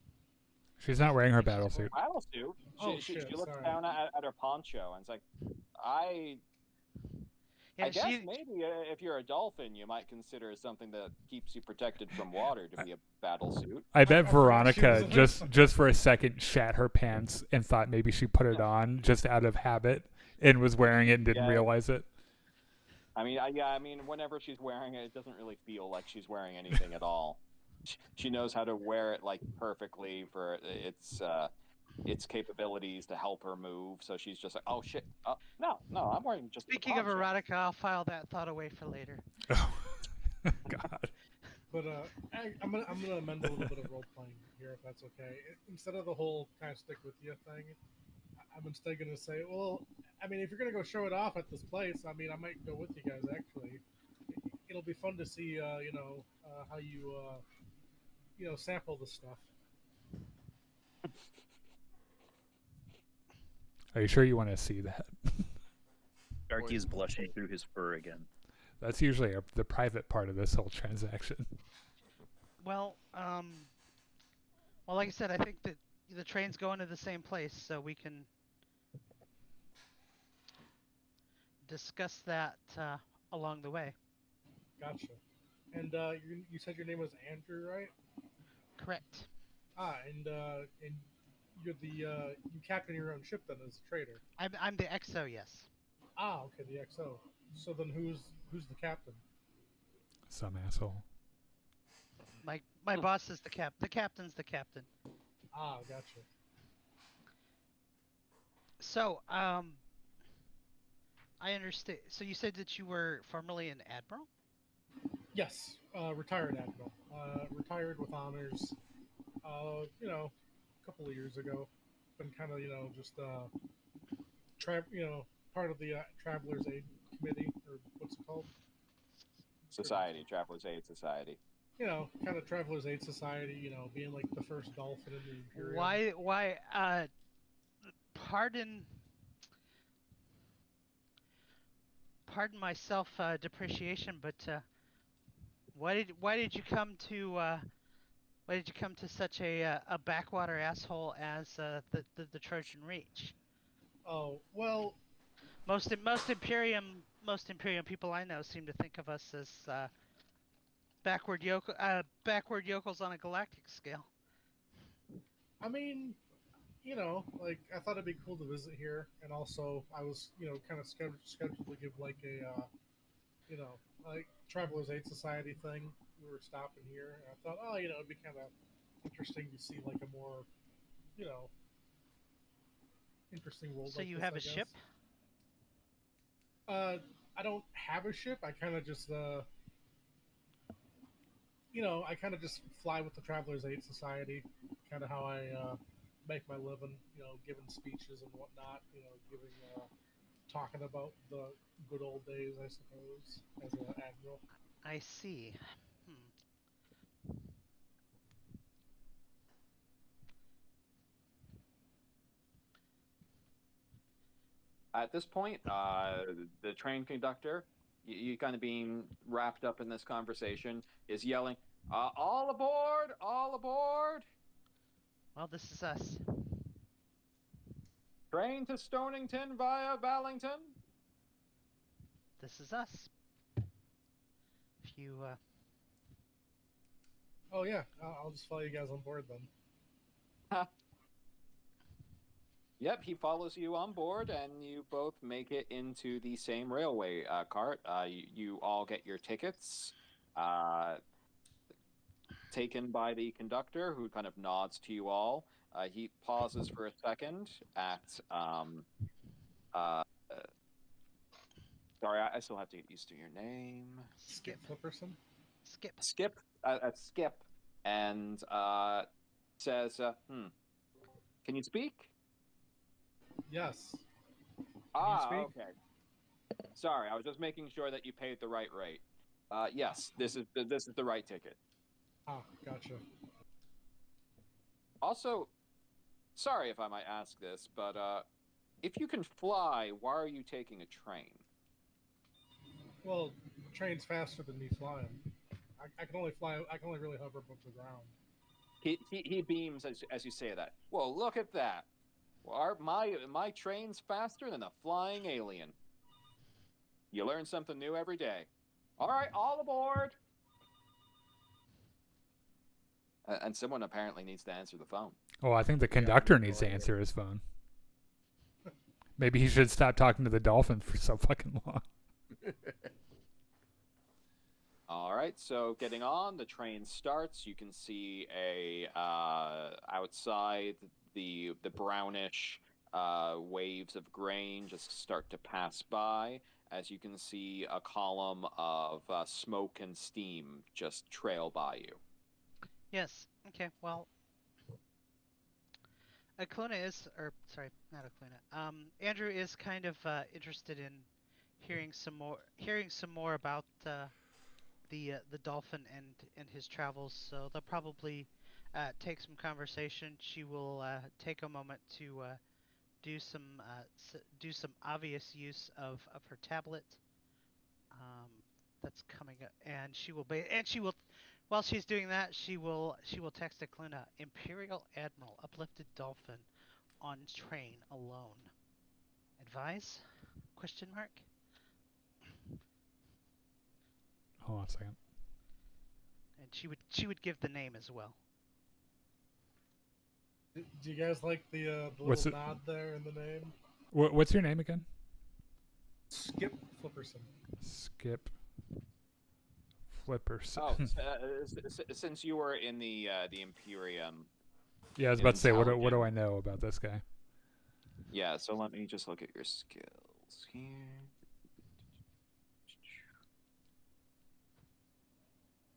She's not wearing her battle suit. Battle suit. She looks down at her poncho and it's like, I guess maybe if you're a dolphin, you might consider something that keeps you protected from water to be a battle suit. I bet Veronica just for a second shat her pants and thought maybe she put it on just out of habit and was wearing it and didn't realize it. I mean, whenever she's wearing it, it doesn't really feel like she's wearing anything at all. She knows how to wear it like perfectly for its capabilities to help her move. So she's just like, oh shit, no, I'm wearing just. Speaking of erotica, I'll file that thought away for later. Oh, God. But I'm gonna amend a little bit of role playing here, if that's okay. Instead of the whole kind of stick with you thing, I'm instead gonna say, well, I mean, if you're gonna go show it off at this place, I mean, I might go with you guys. Actually, it'll be fun to see, how you, sample the stuff. Are you sure you want to see that? Sharky is blushing through his fur again. That's usually the private part of this whole transaction. Well, like I said, I think that the train's going to the same place, so we can discuss that along the way. Gotcha. And you said your name was Andrew, right? Correct. And you're you captain your own ship then as a trader. I'm the XO, yes. Okay, the XO. So then who's the captain? Some asshole. My boss is the captain. The captain's the captain. Gotcha. So, I understand. So you said that you were formerly an admiral? Yes, retired admiral. Retired with honors. A couple of years ago. Been kind of, just part of the Travelers Aid Committee, or what's it called? Society, Travelers Aid Society. kind of Travelers Aid Society, being like the first dolphin in the Imperium. Why, pardon, pardon my self depreciation, but why did you come to such a backwater asshole as the Trojan Reach? Oh, well, Most Imperium people I know seem to think of us as backward yokels on a galactic scale. I mean, like I thought it'd be cool to visit here, and also I was, kind of scheduled to give like a, like Travelers Aid Society thing. We were stopping here, and I thought, oh, it'd be kind of interesting to see like a more, you know, interesting world So like you this, have I a guess. ship? I don't have a ship. I kind of just, I kind of just fly with the Travelers Aid Society. Kind of how I make my living. Giving speeches and whatnot. Giving, talking about the good old days, I suppose, as an admiral. I see. Hmm. At this point, the train conductor, you kind of being wrapped up in this conversation, is yelling, "All aboard! All aboard! Well, this is us. Train to Stonington via Ballington." This is us. If you Oh yeah, I'll just follow you guys on board then. Yep, he follows you on board, and you both make it into the same railway cart. You all get your tickets taken by the conductor, who kind of nods to you all. He pauses for a second at. Uh, sorry, I still have to get used to your name. skip, Flipperson. skip. Skip, Skip, and says, can you speak? Yes. Ah, speak? okay. Sorry, I was just making sure that you paid the right rate. Yes, this is the right ticket. Ah, gotcha. Also, sorry if I might ask this, but if you can fly, why are you taking a train? Well, the train's faster than me flying. I can only fly. I can only really hover above the ground. He beams as you say that. Well, look at that. Well, my train's faster than a flying alien. You learn something new every day. All right, all aboard. And someone apparently needs to answer the phone. Oh, I think the conductor needs to answer his phone. Maybe he should stop talking to the dolphin for so fucking long. All right, so getting on, the train starts. You can see outside the brownish waves of grain just start to pass by. As you can see, a column of smoke and steam just trail by you. Yes. Okay. Well, Akluna is, or sorry, not Akluna. Andrew is kind of interested in hearing some more about the dolphin and his travels. So they'll probably take some conversation. She will take a moment to do some obvious use of her tablet. That's coming up, and she will while she's doing that, she will text Akluna, Imperial Admiral, uplifted dolphin on train alone. Advise? Question mark. Hold on a second. And she would give the name as well. Do you guys like the What's little it? nod there in the name? What's your name again? Skip Flipperson. Skip Flippers. Oh, since you were in the Imperium. Yeah, I was about to say, what do I know about this guy? Yeah, so let me just look at your skills here.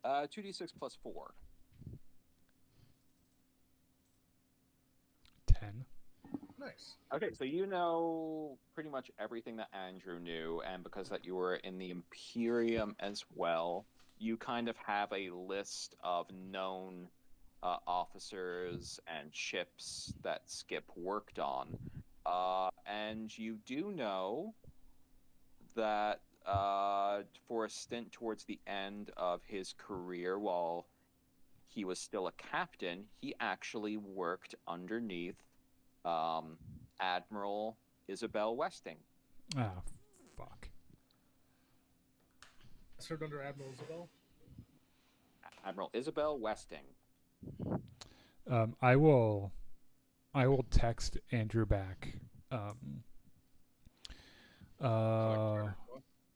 2d6 plus 4. 10. Nice. Okay, so you know pretty much everything that Andrew knew, and because that you were in the Imperium as well, you kind of have a list of known officers and ships that Skip worked on. And you do know that for a stint towards the end of his career, while he was still a captain, he actually worked underneath Admiral Isabel Westing. Oh, fuck. Served under Admiral Isabel. Admiral Isabel Westing. I will text Andrew back. Well,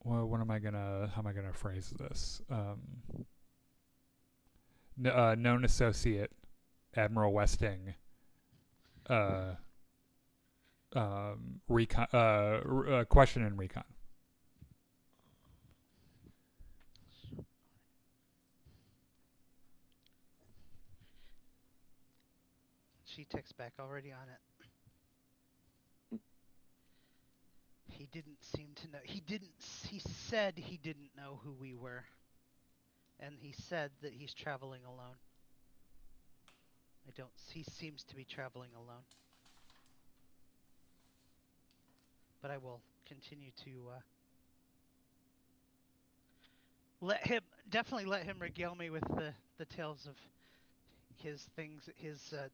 how am I gonna phrase this? Known associate, Admiral Westing. Recon. Question in recon. She texts back already on it. He didn't seem to know. He said he didn't know who we were. And he said that he's traveling alone. He seems to be traveling alone. But I will continue to let him regale me with the tales of his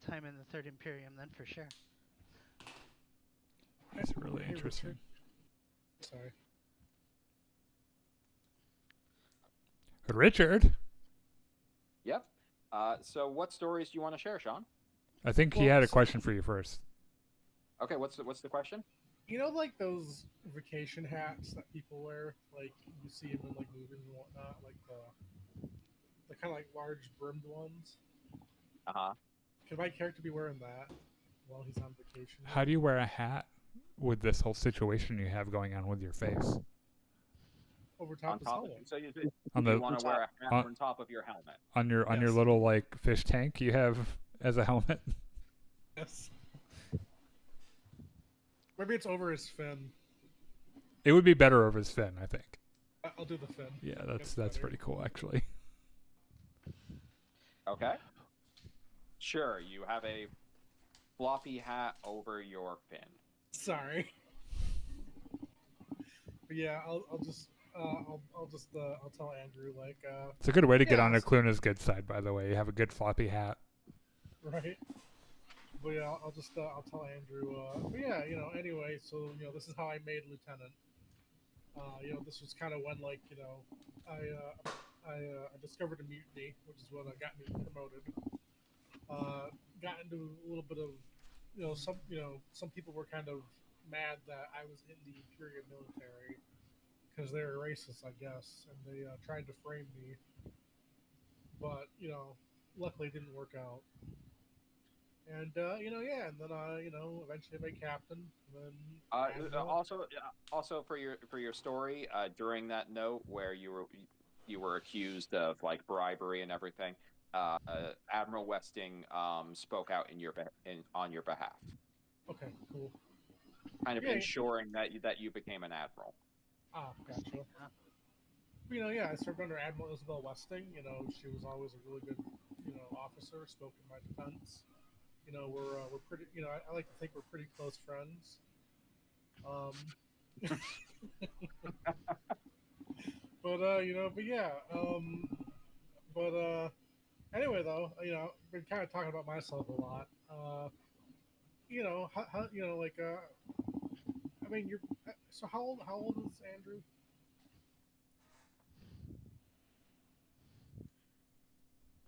time in the Third Imperium, then for sure. That's really interesting. Sorry. Richard? Yep. So what stories do you want to share, Sean? I think he had a question for you first. Okay, what's the question? You know, like those vacation hats that people wear, like you see them in like movies and whatnot, like the kind of like large brimmed ones. Could my character be wearing that while he's on vacation? How do you wear a hat with this whole situation you have going on with your face? Over top of his helmet. So you want to wear a hat on top of your helmet. On your little like fish tank you have as a helmet? Yes. Maybe it's over his fin. It would be better over his fin, I think. I'll do the fin. Yeah, that's pretty cool actually. Okay. Sure, you have a floppy hat over your fin. Sorry. But yeah, I'll tell Andrew like. It's a good way to get on Akluna's good side, by the way. You have a good floppy hat. Right. But yeah, I'll tell Andrew. But yeah, anyway, so this is how I made lieutenant. This was kind of when I discovered a mutiny, which is what got me promoted. Got into a little bit of, some people were kind of mad that I was in the Imperium military because they were racist, I guess, and they tried to frame me. But luckily it didn't work out. And and then eventually I made captain. And then also for your story, during that note where you were accused of like bribery and everything, Admiral Westing spoke out on your behalf. Okay, cool. Kind of ensuring that you became an admiral. Ah, gotcha. I served under Admiral Isabel Westing. She was always a really good, officer, spoke in my defense. We're pretty. I like to think we're pretty close friends. Anyway, though, I've been kind of talking about myself a lot. You're. So how old is Andrew?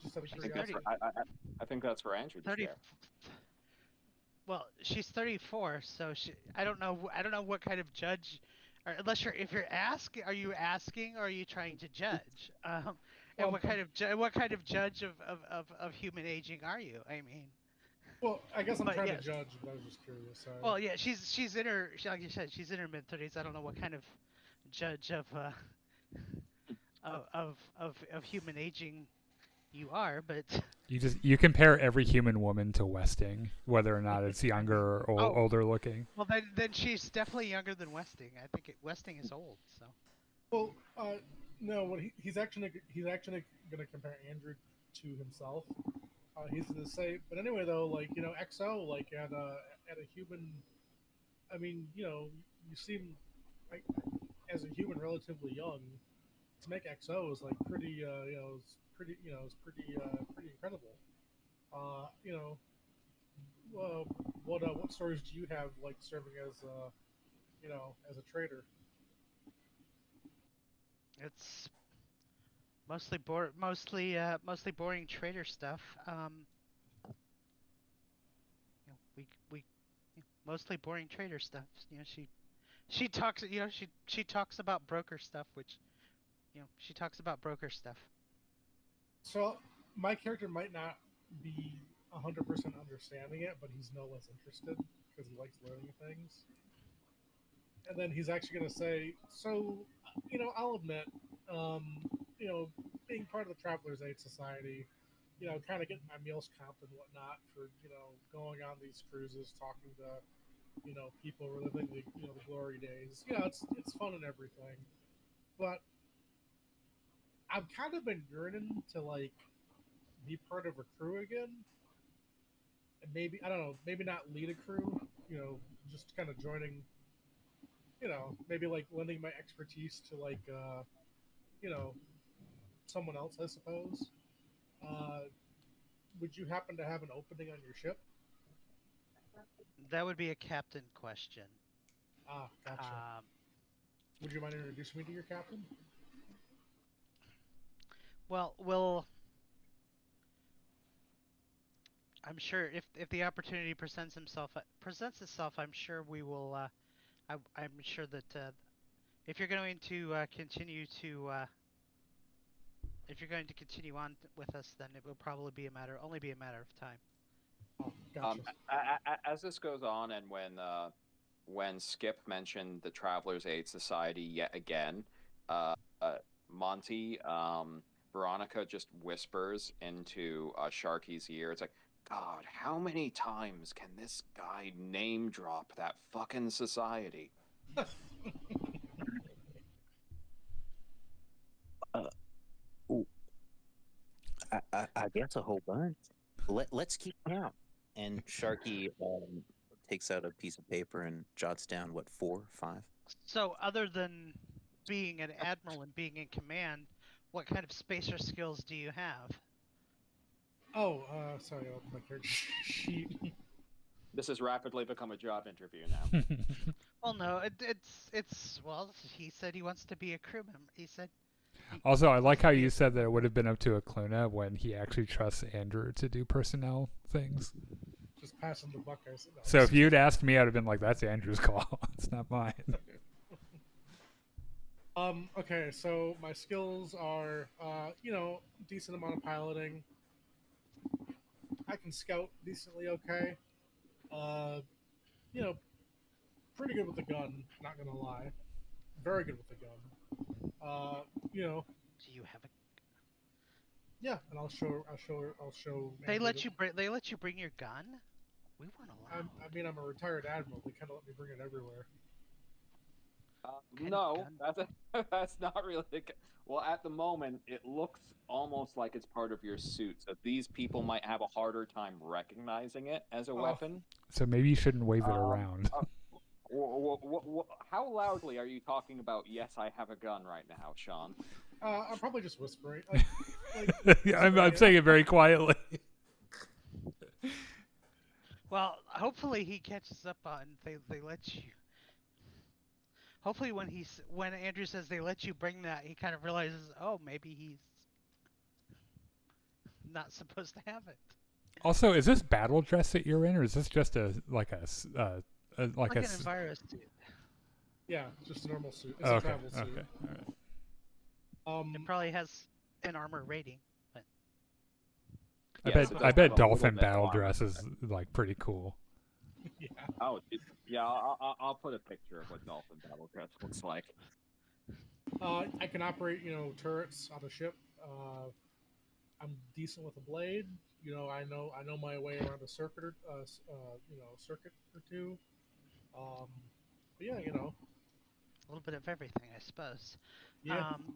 Just out of curiosity. I think that's for Andrew to 30. share. Well, she's 34, so I don't know what kind of judge, or if you're asking, are you asking or are you trying to judge? And what kind of judge of human aging are you? I mean. Well, I guess I'm trying to judge, but I was just curious. Sorry. Well, yeah, she's in her, like you said, she's in her mid-30s. I don't know what kind of judge of human aging you are, but you compare every human woman to Westing, whether or not it's younger or older looking. Well, then she's definitely younger than Westing. I think Westing is old. So. Well, No, what he's actually going to compare Andrew to himself. He's going to say, but anyway, though, like XO, like at a human. I mean, you seem like as a human relatively young. To make XO is like pretty, is pretty incredible. Uh, you know, what stories do you have like serving as as a trader? It's mostly boring trader stuff. We mostly boring trader stuff. She talks she talks about broker stuff, which she talks about broker stuff. So my character might not be 100% understanding it, but he's no less interested because he likes learning things. And then he's actually going to say, "So, I'll admit, um, you know, being part of the Travelers Aid Society, kind of getting my meals comped and whatnot for going on these cruises, talking to people reliving the glory days. It's fun and everything, but I've kind of been yearning to like be part of a crew again, and maybe I don't know, maybe not lead a crew, just kind of joining, maybe like lending my expertise to like you know someone else, I suppose. Uh, would you happen to have an opening on your ship? That would be a captain question. Ah, gotcha. Um, Would you mind introducing me to your captain? well, I'm sure if the opportunity presents itself, I'm sure we will. I'm sure that if you're going to if you're going to continue on with us, then it will probably be only be a matter of time. Oh, gotcha. As this goes on, and when Skip mentioned the Travelers Aid Society yet again, uh, uh, Monty, Veronica just whispers into Sharky's ear. It's like, God, how many times can this guy name drop that fucking society? Uh, ooh, I guess a whole bunch. Let's keep count. And Sharky takes out a piece of paper and jots down what, four, five. So, other than being an admiral and being in command, what kind of spacer skills do you have? Oh, sorry, I opened my character sheet. This has rapidly become a job interview now. Well, no, it's well. He said he wants to be a crew member. He said. Also, I like wants to how be you said that it would have been up to Akluna when he actually trusts Andrew to do personnel things. Just passing the buck. I said, no, So if you'd asked me, I'd have been like, "That's Andrew's call. It's not mine." Okay, so my skills are, decent amount of piloting. I can scout decently okay. Uh, you know, pretty good with the gun. Not gonna lie, very good with the gun. You know, Do you have a? yeah, and I'll show. They Andrew let that- you bring. They let you bring your gun. We weren't allowed. I mean, I'm a retired admiral. They kind of let me bring it everywhere. Kind of No, gun? that's not really well, at the moment, it looks almost like it's part of your suit. So these people might have a harder time recognizing it as a Oh, weapon. So maybe you shouldn't wave it Um, around. how loudly are you talking about? Yes, I have a gun right now, Sean. I'm probably just whispering. Like I'm saying it very quietly. Well, hopefully he catches up on. They let you. Hopefully when Andrew says they let you bring that, he kind of realizes, oh, maybe he's not supposed to have it. Also, is this battle dress that you're in, or is this just like a Like an enviro suit. yeah, just a normal suit. It's Oh, a okay, travel suit. okay, all right. It probably has an armor rating, but Yes, it does I have bet a little dolphin bit of battle armor. dress is like pretty cool. Yeah. Oh, yeah. I'll put a picture of what dolphin battle dress looks like. I can operate, turrets on the ship. I'm decent with a blade. I know my way around a circuit circuit or two. But yeah, a little bit of everything, I suppose. yeah. Um,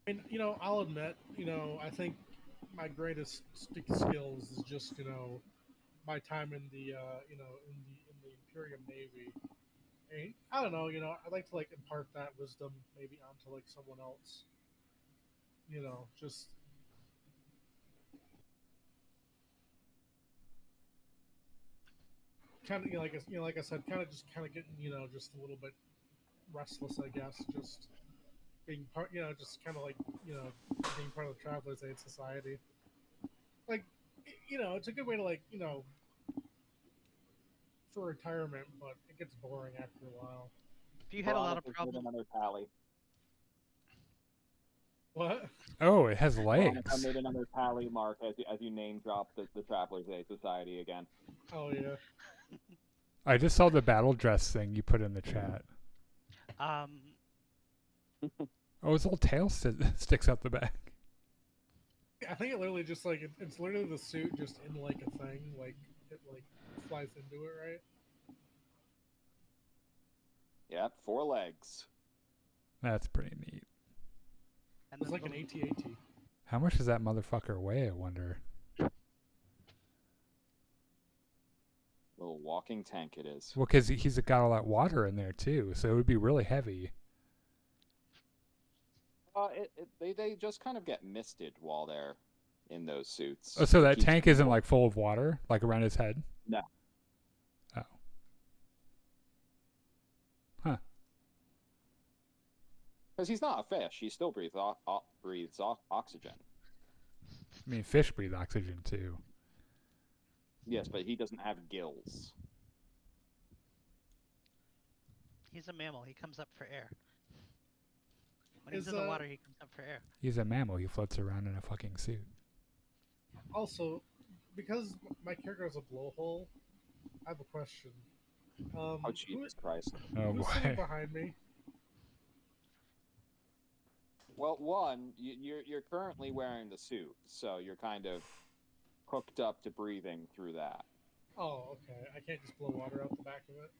And I'll admit, I think my greatest skills is just my time in the in the Imperium Navy. And I don't know, I'd like to like impart that wisdom maybe onto like someone else. Just kind of like I said, kind of just kind of getting just a little bit restless, I guess. Just being part, just kind of like being part of the Travelers Aid Society. Like, it's a good way to like for retirement, but it gets boring after a while. If you had a lot of Veronica's made problems, another tally. What? Oh, it has Veronica legs. made another tally mark as you name drop the Travelers Aid Society again. Oh yeah. I just saw the battle dress thing you put in the chat. um, Oh, his little tail sticks out the back. I think it literally just like it's literally the suit just in like a thing, like it like flies into it, right? Yep, 4 legs. That's pretty neat. and It's then like an the- AT-AT. How much does that motherfucker weigh, I wonder? Little walking tank it is. Well, because he's got all that water in there, too, so it would be really heavy. They just kind of get misted while they're in those suits. Oh, so that Keeps tank them isn't warm. like full of water, like around his head? No. Oh. Huh. Because he's not a fish. He still breathes oxygen. I mean, fish breathe oxygen, too. Yes, but he doesn't have gills. he's a mammal. He comes up for air. When he's Is, in the water, he comes up for air. He's a mammal. He floats around in a fucking suit. Also, because my character has a blowhole, I have a question. Oh, Jesus Christ. Oh, Who's sitting boy. behind me? Well, one, you're currently wearing the suit, so you're kind of hooked up to breathing through that. Oh, okay. I can't just blow water out the back of it.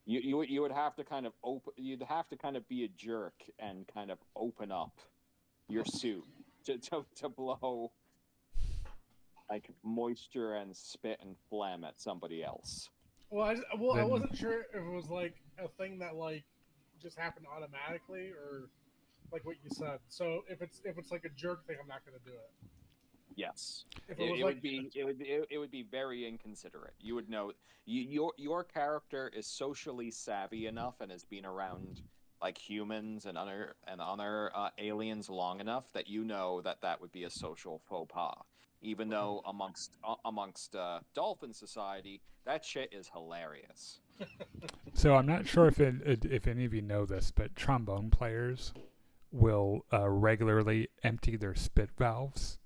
You would have to kind of you'd have to kind of be a jerk and kind of open up your suit to blow like moisture and spit and phlegm at somebody else. Well, I Then- wasn't sure if it was like a thing that like just happened automatically or like what you said. So if it's like a jerk thing, I'm not going to do it. Yes, If it like, would be very inconsiderate. You would know your character is socially savvy enough and has been around like humans and other aliens long enough that you know that would be a social faux pas. Even though amongst dolphin society, that shit is hilarious. So I'm not sure if any of you know this, but trombone players will regularly empty their spit valves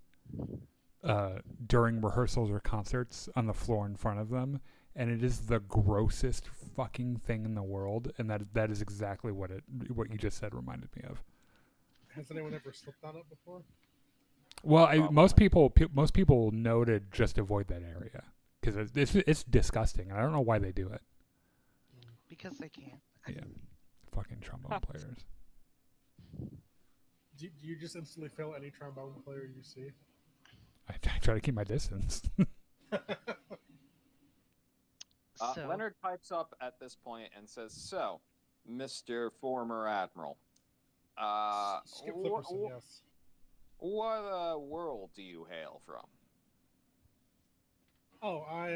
during rehearsals or concerts on the floor in front of them, and it is the grossest fucking thing in the world. And that is exactly what you just said reminded me of. has anyone ever slipped on it before? Well, most people know to just avoid that area because it's disgusting, and I don't know why they do it. Because they can. Yeah, fucking trombone players. Do you just instantly fail any trombone player you see? I try to keep my distance. So, Leonard pipes up at this point and says, "So, Mr. Former Admiral, Skip Flipperson, yes. what world do you hail from?" Oh, I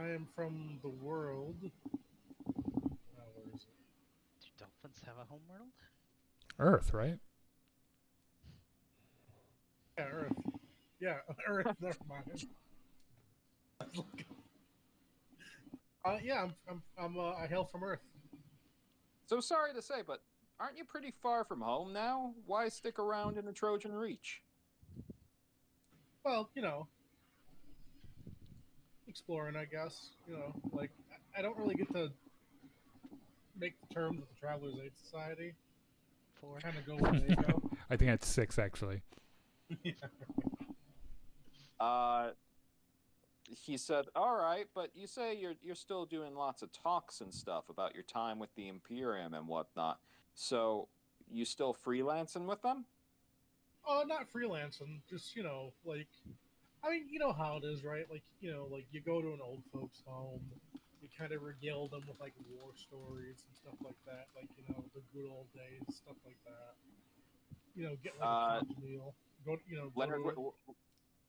am from the world. Where is it? do dolphins have a homeworld? Earth, right? Yeah, Earth. Yeah, Earth. Never mind. Yeah, I hail from Earth. So sorry to say, but aren't you pretty far from home now? Why stick around in the Trojan Reach? Well, exploring, I guess. Like I don't really get to make the terms with the Travelers Aid Society. 4. Kind of go where they go. I think that's 6 actually. Yeah. He said, "All right, but you say you're still doing lots of talks and stuff about your time with the Imperium and whatnot. So you still freelancing with them?" Not freelancing, just like I mean, you know how it is, right? Like like you go to an old folks' home, you kind of regale them with like war stories and stuff like that, like the good old days, stuff like that. Get like a Uh, cooked meal. Go, go Leonard to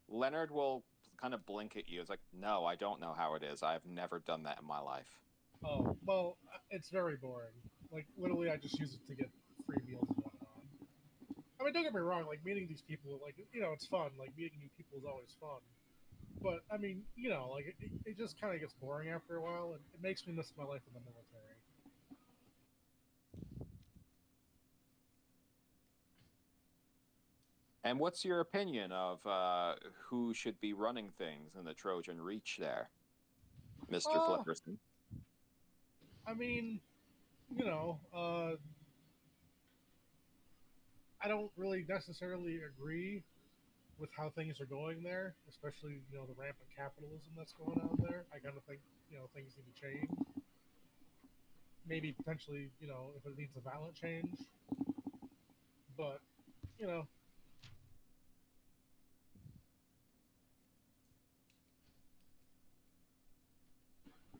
Leonard will kind of blink at you. It's like, no, I don't know how it is. I've never done that in my life. Oh, well, it's very boring. Like literally, I just use it to get free meals and whatnot. I mean, don't get me wrong. Like meeting these people, like it's fun. Like meeting new people is always fun. But I mean, like it just kind of gets boring after a while, and it makes me miss my life in the military. And what's your opinion of who should be running things in the Trojan Reach there, Mr. Uh, Flipperson? I mean, you know, uh, I don't really necessarily agree with how things are going there, especially the rampant capitalism that's going on there. I kind of think things need to change. Maybe potentially if it needs a violent change, but you know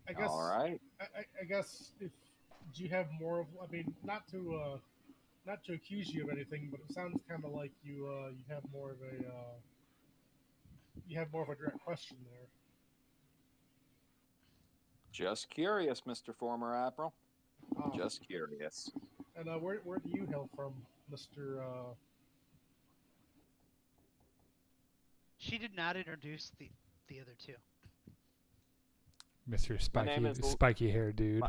I All guess right. I guess if do you have more of I mean not to accuse you of anything, but it sounds kind of like you have more of a direct question there. Just curious, Mr. Former Admiral. Uh, Just curious. and where do you hail from, Mister? She did not introduce the other two. Mr. My name Spiky hair dude.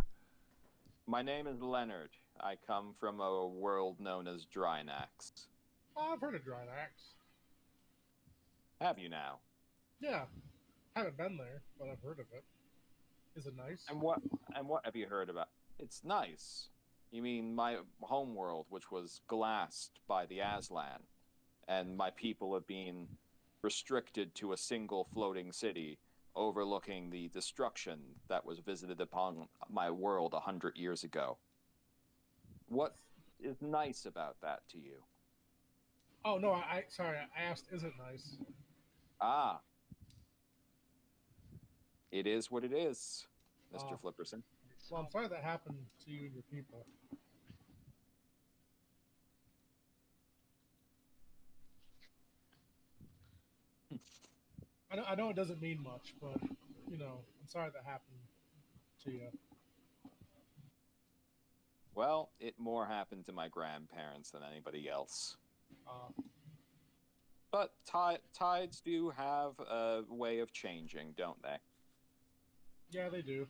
my name is Leonard. I come from a world known as Drynax. Oh, I've heard of Drynax. Have you now? Yeah, haven't been there, but I've heard of it. Is it nice? And what have you heard about? It's nice. You mean my homeworld, which was glassed by the Aslan, and my people have been restricted to a single floating city overlooking the destruction that was visited upon my world 100 years ago. What is nice about that to you? Oh no, I sorry, I asked. Is it nice? Ah, it is what it is, Uh, Mr. Flipperson. well, I'm So, sorry that happened to you and your people. I know it doesn't mean much, but I'm sorry that happened to you. Well, it more happened to my grandparents than anybody else. Uh, But tides do have a way of changing, don't they? yeah, they do.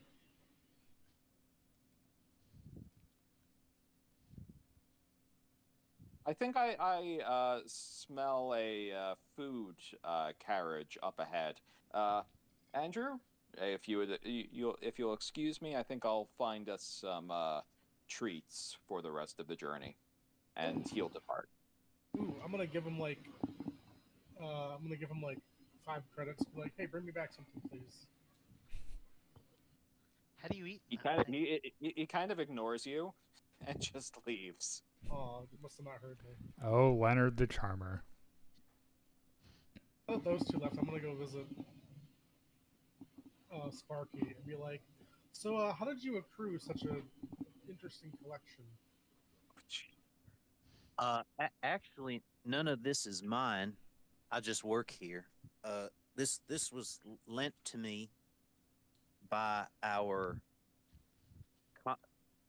I think I smell a food carriage up ahead. Andrew, if if you'll excuse me, I think I'll find us some treats for the rest of the journey, and he'll depart. Ooh, I'm gonna give him like 5 credits. Like, hey, bring me back something, please. how do you eat He in that kind of thing? he kind of ignores you, and just leaves. Oh, you must have not heard me. Oh, Leonard the Charmer. Oh, those two left. I'm gonna go visit Sparky and be like, so how did you accrue such a interesting collection? Actually, none of this is mine. I just work here. This was lent to me by our co-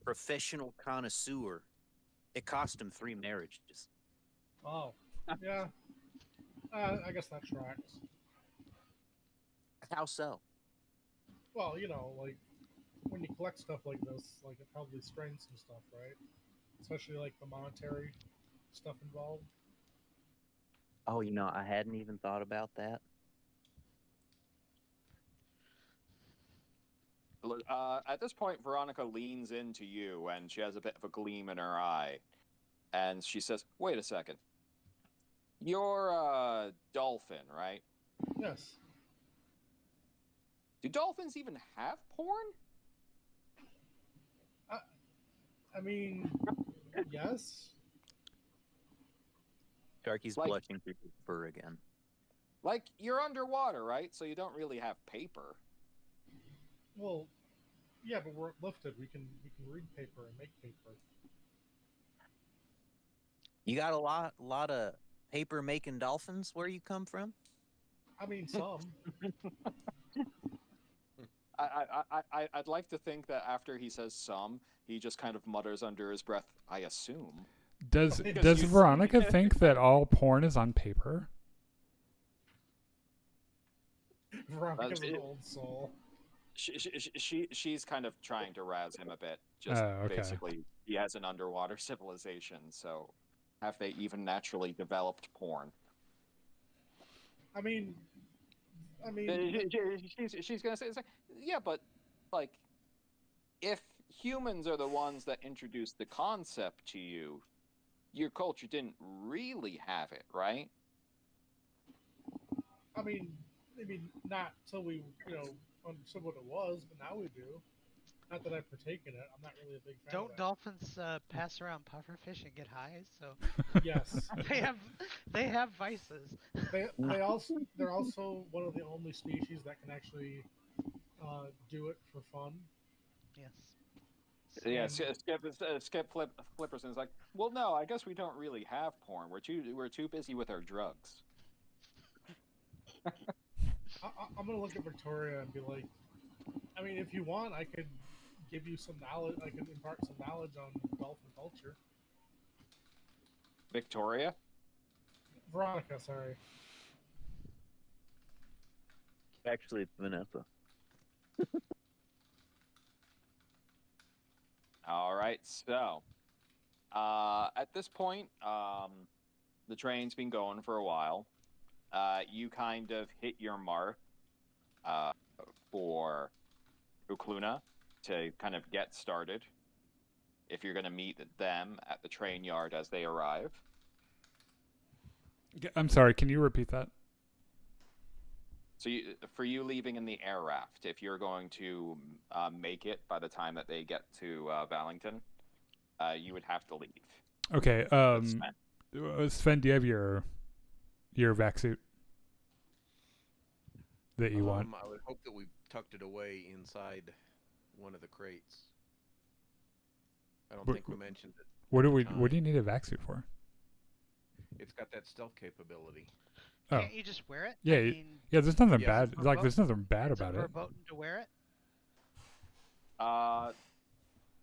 professional connoisseur. It cost him 3 marriages. Oh, yeah. I guess that tracks. How so? Well, like when you collect stuff like this, like it probably strains some stuff, right? Especially like the monetary stuff involved. Oh, I hadn't even thought about that. At this point, Veronica leans into you, and she has a bit of a gleam in her eye, and she says, "Wait a second. You're a dolphin, right? Yes. Do dolphins even have porn?" I mean, yes. Sharky's Like- blushing through his fur again. Like, you're underwater, right? So you don't really have paper. Well, yeah, but we're uplifted. We can read paper and make paper. You got a lot of paper making dolphins where you come from? I mean, some. I'd like to think that after he says some, he just kind of mutters under his breath, I assume. Does Because you Veronica see- think that all porn is on paper? Veronica's an it- old soul. She's kind of trying to razz him a bit. Just Oh, okay. basically, he has an underwater civilization, so have they even naturally developed porn? I mean, She's gonna say, it's like, yeah, but like, if humans are the ones that introduced the concept to you, your culture didn't really have it, right? I mean, not till we, understood what it was, but now we do. Not that I've partaken it. I'm not really a big fan. Don't of dolphins pass around pufferfish and get high? So that. Yes, they have vices. they're also one of the only species that can actually do it for fun. Yes. Yeah, And- Skip Flipperson's like, well, no, I guess we don't really have porn. We're too busy with our drugs. I'm gonna look at Victoria and be like, I mean, if you want, I could give you some knowledge. I could impart some knowledge on dolphin culture. Victoria? Veronica, sorry. Actually, it's Vanessa. All right, so at this point, the train's been going for a while. You kind of hit your mark for Ukluna to kind of get started. If you're going to meet them at the train yard as they arrive. I'm sorry. Can you repeat that? So for you leaving in the air raft, if you're going to make it by the time that they get to Vallington, you would have to leave. Okay. Sven. Sven, do you have your vac suit that you want? I would hope that we tucked it away inside one of the crates. I don't Wh- think we mentioned it. What do time. you need a vac suit for? It's got that stealth capability. Oh. Can't you just wear it? Yeah, I mean, Yeah, there's nothing Yeah. bad. It's Like, there's nothing bad is it about it. verboten to wear it?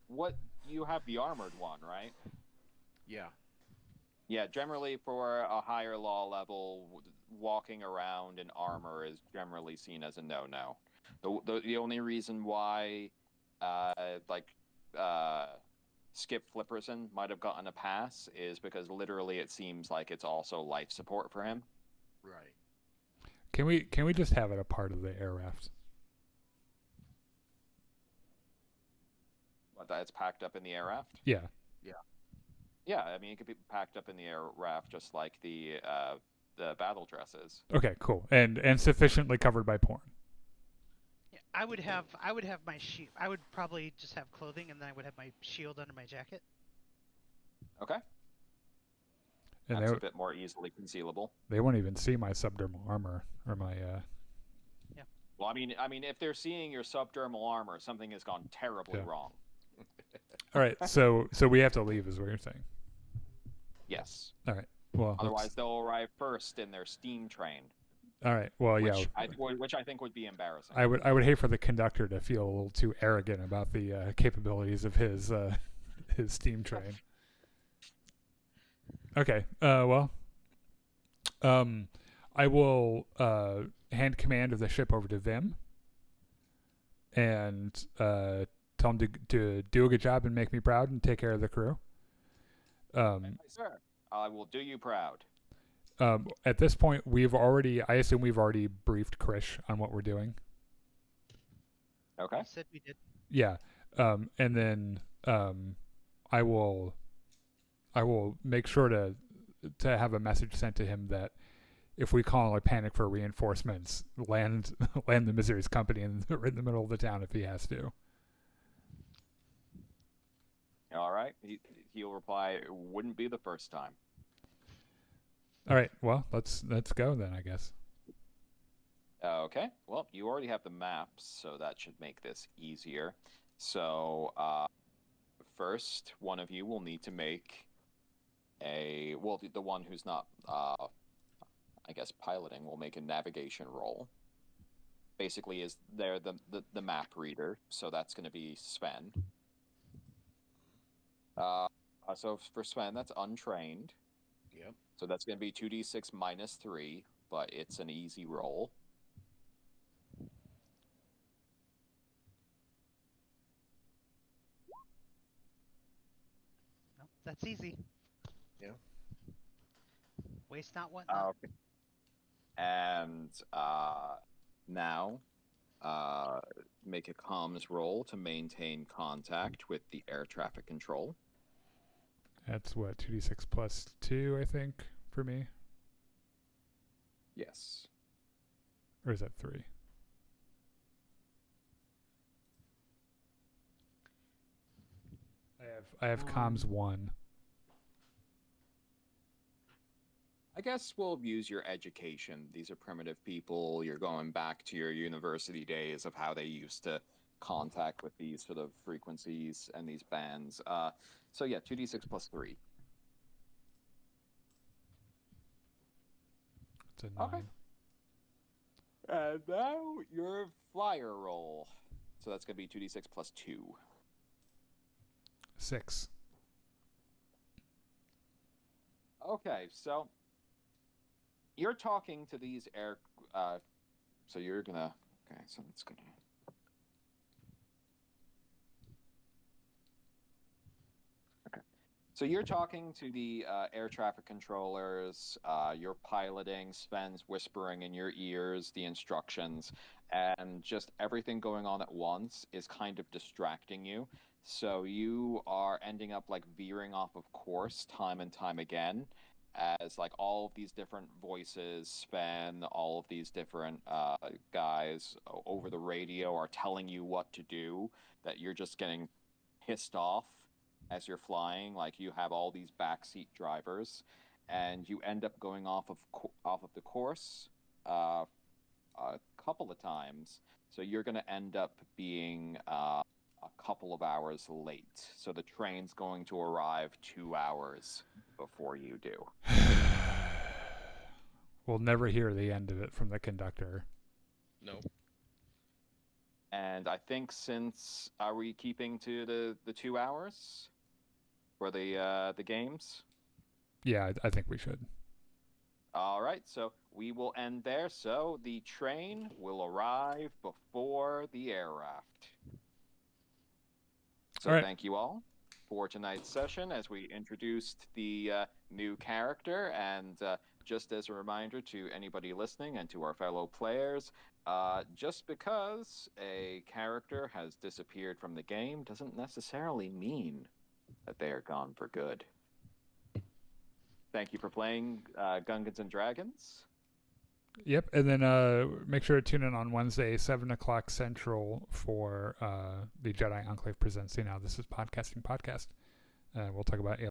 What you have the armored one, right? Yeah. Yeah, generally for a higher law level, walking around in armor is generally seen as a no-no. The only reason why, Skip Flipperson might have gotten a pass is because literally it seems like it's also life support for him. Right. Can we just have it a part of the air raft? But that's packed up in the air raft. Yeah. Yeah, I mean it could be packed up in the air raft just like the battle dresses. Okay. Cool. And sufficiently covered by porn. Yeah, I would have my shield. I would probably just have clothing, and then I would have my shield under my jacket. Okay, And that's a bit more easily concealable. they won't even see my subdermal armor or my. Well, I mean, if they're seeing your subdermal armor, something has gone terribly Yeah. wrong. All right. So we have to leave, is what you're saying. Yes. All right. Well. Otherwise, they'll arrive first in their steam train, All right. Well, which, yeah. which I think would be embarrassing. I would hate for the conductor to feel a little too arrogant about the capabilities of his steam train. Okay. Well. I will hand command of the ship over to Vim, and tell him to do a good job and make me proud and take care of the crew. Sir, I will do you proud. At this point, I assume we've already briefed Krish on what we're doing. Okay. You said we did. Yeah. And then I will make sure to have a message sent to him that if we call a panic for reinforcements, land the Misery's company in the middle of the town if he has to. All right. He'll reply, it wouldn't be the first time. All right. Well, let's go then, I guess. Okay. Well, you already have the maps, so that should make this easier. So, first, one of you will need to make the one who's not, I guess, piloting will make a navigation roll. Basically, they're the map reader, so that's going to be Sven. So for Sven, that's untrained. Yep. So that's going to be 2d6 minus 3, but it's an easy roll. Nope, that's easy. Yeah. Waste not, want not. Okay. And now, make a comms roll to maintain contact with the air traffic control. That's what 2d6 plus 2, I think, for me. Yes. Or is that 3? I have comms 1. I guess we'll use your education. These are primitive people. You're going back to your university days of how they used to contact with these sort of frequencies and these bands. So yeah, 2d6 plus 3. It's a 9. Okay. And now your flyer roll. So that's going to be 2d6 plus 2. 6. Okay, so you're talking to these so you're gonna, okay, so it's gonna, okay. So you're talking to the air traffic controllers, you're piloting, Sven's whispering in your ears the instructions, and just everything going on at once is kind of distracting you. So you are ending up like veering off of course time and time again, as like all of these different voices, Sven, all of these different guys over the radio are telling you what to do, that you're just getting pissed off as you're flying. Like you have all these backseat drivers, and you end up going off of the course a couple of times. So you're going to end up being a couple of hours late. So the train's going to arrive 2 hours before you do. We'll never hear the end of it from the conductor. No. And I think are we keeping to the 2 hours for the games? Yeah, I think we should. All right, so we will end there. So the train will arrive before the air raft. So all right. Thank you all for tonight's session as we introduced the new character. And just as a reminder to anybody listening and to our fellow players, just because a character has disappeared from the game doesn't necessarily mean that they are gone for good. Thank you for playing Gungans and Dragons. Yep, and then make sure to tune in on Wednesday, 7 o'clock Central, for the Jedi Enclave Presents. Now, this is Podcasting Podcast. We'll talk about